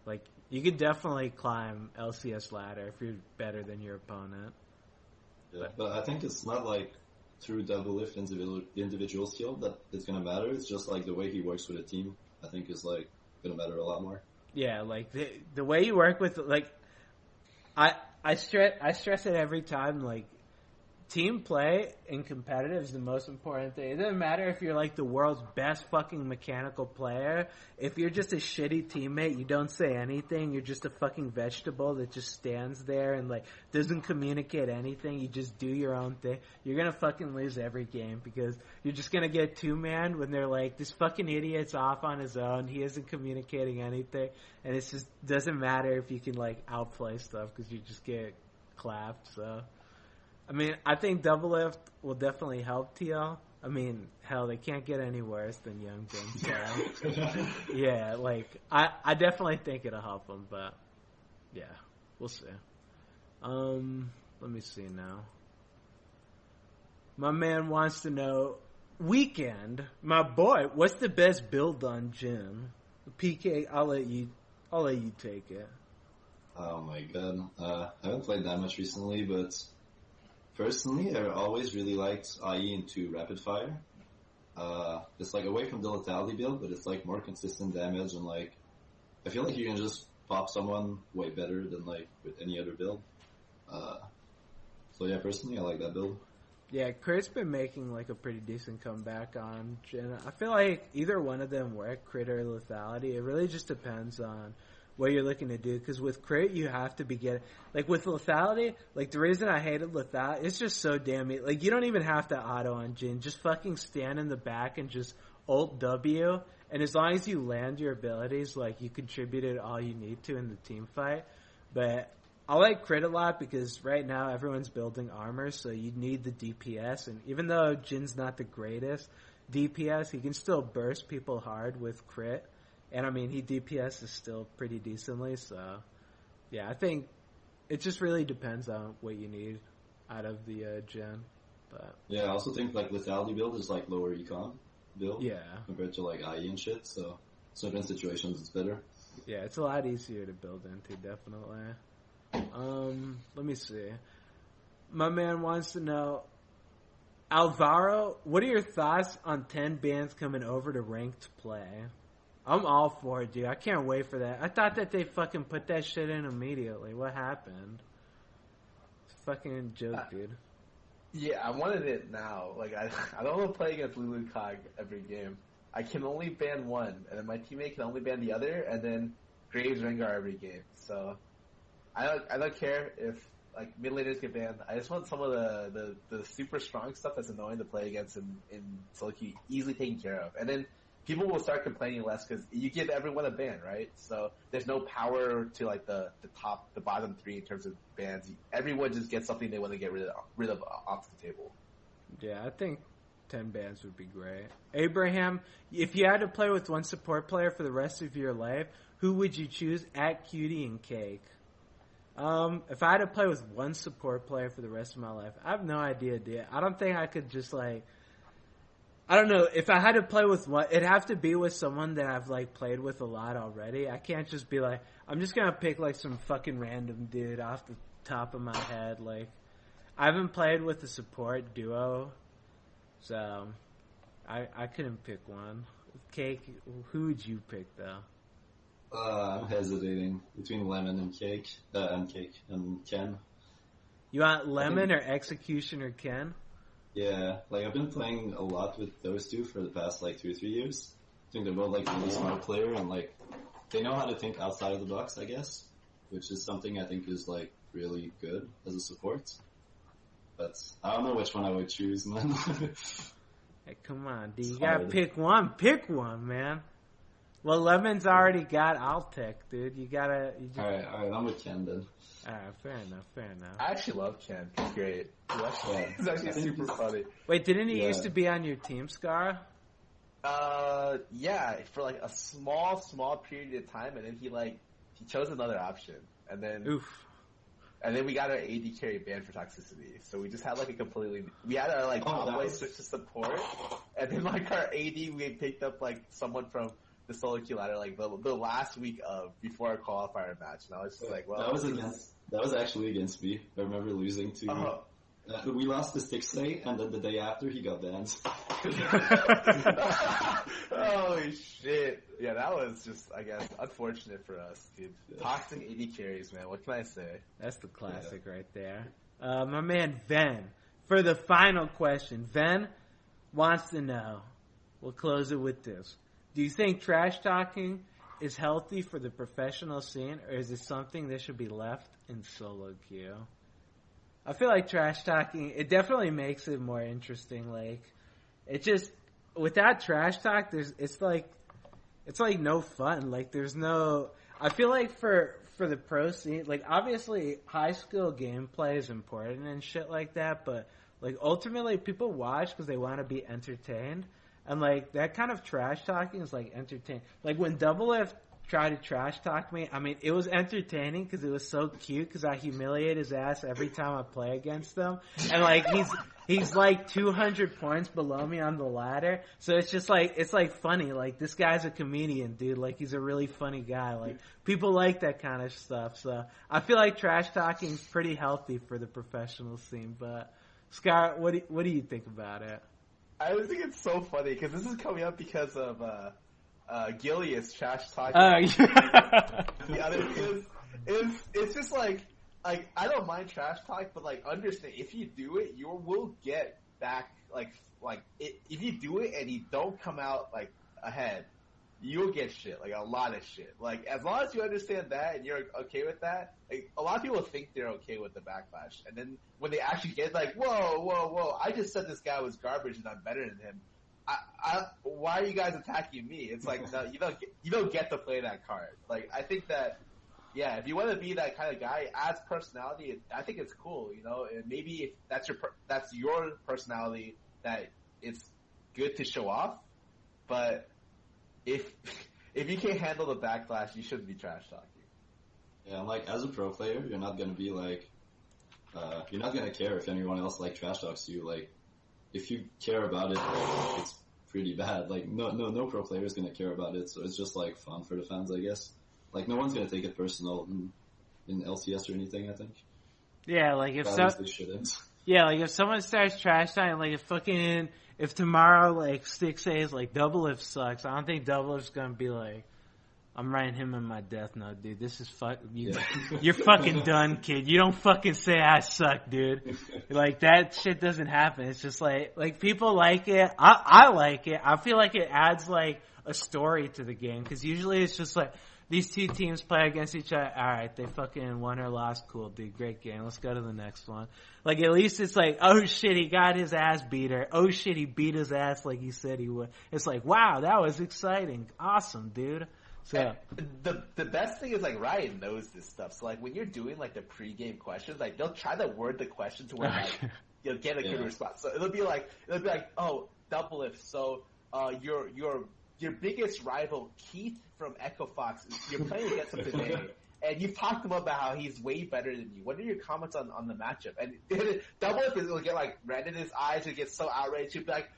Like, you could definitely climb LCS ladder if you're better than your opponent. Yeah, but I think it's not like through Double Lift individual skill that it's gonna matter. It's just like the way he works with a team, I think, is like gonna matter a lot more. Yeah, like the way you work with, like, I stress it every time, like, team play in competitive is the most important thing. It doesn't matter if you're like the world's best fucking mechanical player. If you're just a shitty teammate, you don't say anything, you're just a fucking vegetable that just stands there and like doesn't communicate anything, you just do your own thing, you're gonna fucking lose every game, because you're just gonna get 2-man when they're like, this fucking idiot's off on his own, he isn't communicating anything, and it just doesn't matter if you can like outplay stuff, because you just get clapped. So I mean, I think Double Lift will definitely help TL. I mean, hell, they can't get any worse than Youngkin. So, yeah, like, I definitely think it'll help them, but, yeah, we'll see. Let me see now. My man wants to know, Weekend, my boy, what's the best build on Jhin? PK, I'll let you take it. Oh my god. I haven't played that much recently, but personally, I always really liked IE into Rapid Fire. It's like away from the lethality build, but it's like more consistent damage and like, I feel like you can just pop someone way better than like with any other build. So yeah, personally, I like that build. Yeah, Crit's been making like a pretty decent comeback on Jin. I feel like either one of them work, Crit or Lethality. It really just depends on what you're looking to do. Because with Crit, you have to be getting... Like with Lethality, like the reason I hated Lethality, it's just so damn... Like you don't even have to auto on Jin. Just fucking stand in the back and just ult W. And as long as you land your abilities, like you contributed all you need to in the team fight. But... I like Crit a lot because right now everyone's building armor, so you need the DPS. And even though Jin's not the greatest DPS, he can still burst people hard with Crit. And I mean, he DPS is still pretty decently, so yeah, I think it just really depends on what you need out of the Jin. But yeah, I also think like Lethality build is like lower econ build compared to like IE and shit, so certain situations it's better. Yeah, it's a lot easier to build into, definitely. Let me see. My man wants to know, Alvaro, what are your thoughts on 10 bands coming over to ranked play? I'm all for it, dude. I can't wait for that. I thought that they fucking put that shit in immediately. What happened? It's a fucking joke, dude. Yeah, I wanted it now. Like, I don't want to play against Lulu Cog every game. I can only ban one, and then my teammate can only ban the other, and then Graves Rengar every game. So... I don't care if like mid laners get banned. I just want some of the super strong stuff that's annoying to play against in solo queue easily taken care of. And then people will start complaining less because you give everyone a ban, right? So there's no power to like the bottom three in terms of bans. Everyone just gets something they want to get rid of off the table. Yeah, I think 10 bans would be great. Abraham, if you had to play with one support player for the rest of your life, who would you choose at Cutie and Cake? If I had to play with one support player for the rest of my life, I have no idea, dude. I don't think I could just like, I don't know, if I had to play with one, it'd have to be with someone that I've like played with a lot already. I can't just be like, I'm just gonna pick like some fucking random dude off the top of my head. Like, I haven't played with a support duo, so I couldn't pick one. Cake, who would you pick though? I'm hesitating between Lemon and Cake and Ken. You want Lemon or Execution or Ken? Yeah, like I've been playing a lot with those two for the past like 2 or 3 years. I think they're both like really smart player and like they know how to think outside of the box, I guess, which is something I think is like really good as a support. But I don't know which one I would choose, man. Hey, come on, dude. You gotta pick one. Pick one, man. Well, Lemon's already got Altec, dude. You gotta... Alright, I'm with Ken then. Alright, fair enough. I actually love Ken. He's great. He's actually super funny. Wait, didn't he used to be on your team, Scar? Yeah, for like a small period of time, and then he chose another option. And then... Oof. And then we got our AD carry banned for toxicity. So we just had like a completely... We had our like top lane switch to support, and then like our AD, we picked up like someone from... the solo queue ladder like the last week of before our qualifier match, and I was just like, well, that was actually against me. I remember losing to. We lost the 6th day, and then the day after he got banned. Holy shit! Yeah, that was just, I guess, unfortunate for us, dude. Yeah. Toxic AD carries, man. What can I say? That's the classic right there. My man Ven, for the final question, Ven wants to know. We'll close it with this. Do you think trash talking is healthy for the professional scene, or is it something that should be left in solo queue? I feel like trash talking, it definitely makes it more interesting. Like, it just, without trash talk, it's like no fun. Like, there's no, I feel like for the pro scene, like, obviously high skill gameplay is important and shit like that, but like ultimately people watch because they want to be entertained. And, like, that kind of trash talking is, like, entertaining. Like, when Double F try to trash talk me. I mean, it was entertaining because it was so cute because I humiliate his ass every time I play against him. And, like, he's like 200 points below me on the ladder. So it's just like, it's like funny. Like, this guy's a comedian, dude. Like, he's a really funny guy. Like, people like that kind of stuff. So I feel like trash talking is pretty healthy for the professional scene. But, Scott, what do you think about it? I think it's so funny because this is coming up because of Gilius trash talking. The other thing it's just like I don't mind trash talk, but like understand if you do it, you will get back if you do it and you don't come out like ahead, you'll get shit, like a lot of shit. Like as long as you understand that and you're okay with that, like a lot of people think they're okay with the backlash, and then when they actually get like, whoa, I just said this guy was garbage and I'm better than him. Why are you guys attacking me? It's like, no, you don't get to play that card. Like, I think that, yeah, if you want to be that kind of guy, adds personality. I think it's cool, you know. And maybe if that's your personality, that it's good to show off. But if you can't handle the backlash, you shouldn't be trash talking. Yeah, and like as a pro player, you're not gonna be like, you're not gonna care if anyone else like trash talks you. Like, if you care about it, like, it's pretty bad. Like, no pro player is gonna care about it, so it's just like fun for the fans, I guess. Like, no one's gonna take it personal in LCS or anything, I think. Yeah, like if they shouldn't. Yeah, like if someone starts trash talking, like if tomorrow like Stick says like Doublelift sucks, I don't think Doublelift's gonna be like, I'm writing him in my death note, dude. This is you're fucking done, kid. You don't fucking say I suck, dude. Like, that shit doesn't happen. It's just like people like it. I like it. I feel like it adds like a story to the game, because usually it's just like these two teams play against each other. All right, they fucking won or lost. Cool, dude. Great game. Let's go to the next one. Like, at least it's like, oh shit, he got his ass beat, or oh shit, he beat his ass like he said he would. It's like, wow, that was exciting. Awesome, dude. So the best thing is like Ryan knows this stuff. So like when you're doing like the pregame questions, like they'll try to word the question to where like you'll get a good response. So it'll be like, oh, Doublelift. So your biggest rival Keith from Echo Fox, you're playing against him today, and you've talked to him about how he's way better than you. What are your comments on the matchup? And Doublelift will get like red in his eyes and get so outraged. He'll be like,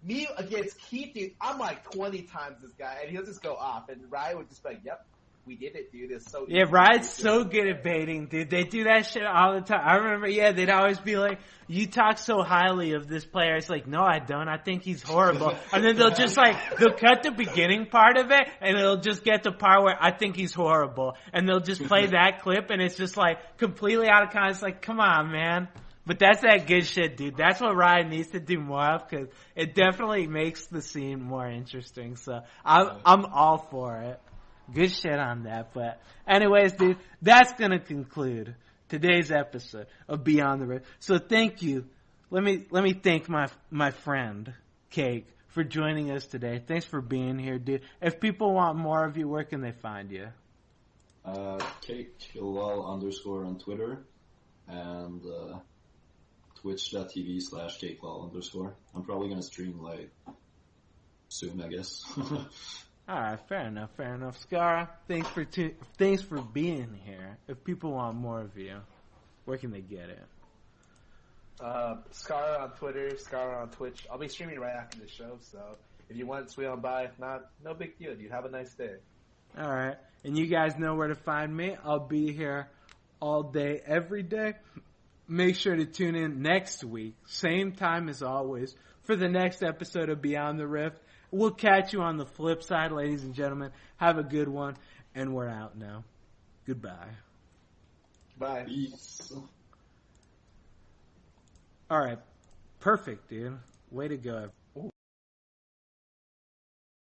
me against Keith, dude, I'm like 20 times this guy, and he'll just go off, and Ryan would just be like, yep, we did it, dude. It's so easy. Yeah, Ryan's so good at baiting, dude. They do that shit all the time. I remember, they'd always be like, you talk so highly of this player. It's like, no, I don't. I think he's horrible. And then they'll just they'll cut the beginning part of it, and it'll just get the part where I think he's horrible. And they'll just play that clip, and it's just like completely out of context. It's like, come on, man. But that's that good shit, dude. That's what Ryan needs to do more of, because it definitely makes the scene more interesting. So I'm all for it. Good shit on that. But anyways, dude, that's gonna conclude today's episode of Beyond the Rift. So thank you. Let me thank my friend Cake for joining us today. Thanks for being here, dude. If people want more of you, where can they find you? Cake Lol _ on Twitter, and twitch.tv/cakelol _. I'm probably gonna stream like soon, I guess. Alright, fair enough. Scar, thanks for being here. If people want more of you, where can they get it? Scar on Twitter, Scar on Twitch. I'll be streaming right after the show, so if you want, swing on by. If not, no big deal, dude. Have a nice day. Alright, and you guys know where to find me. I'll be here all day, every day. Make sure to tune in next week, same time as always, for the next episode of Beyond the Rift. We'll catch you on the flip side, ladies and gentlemen. Have a good one, and we're out now. Goodbye. Bye. Peace. All right. Perfect, dude. Way to go.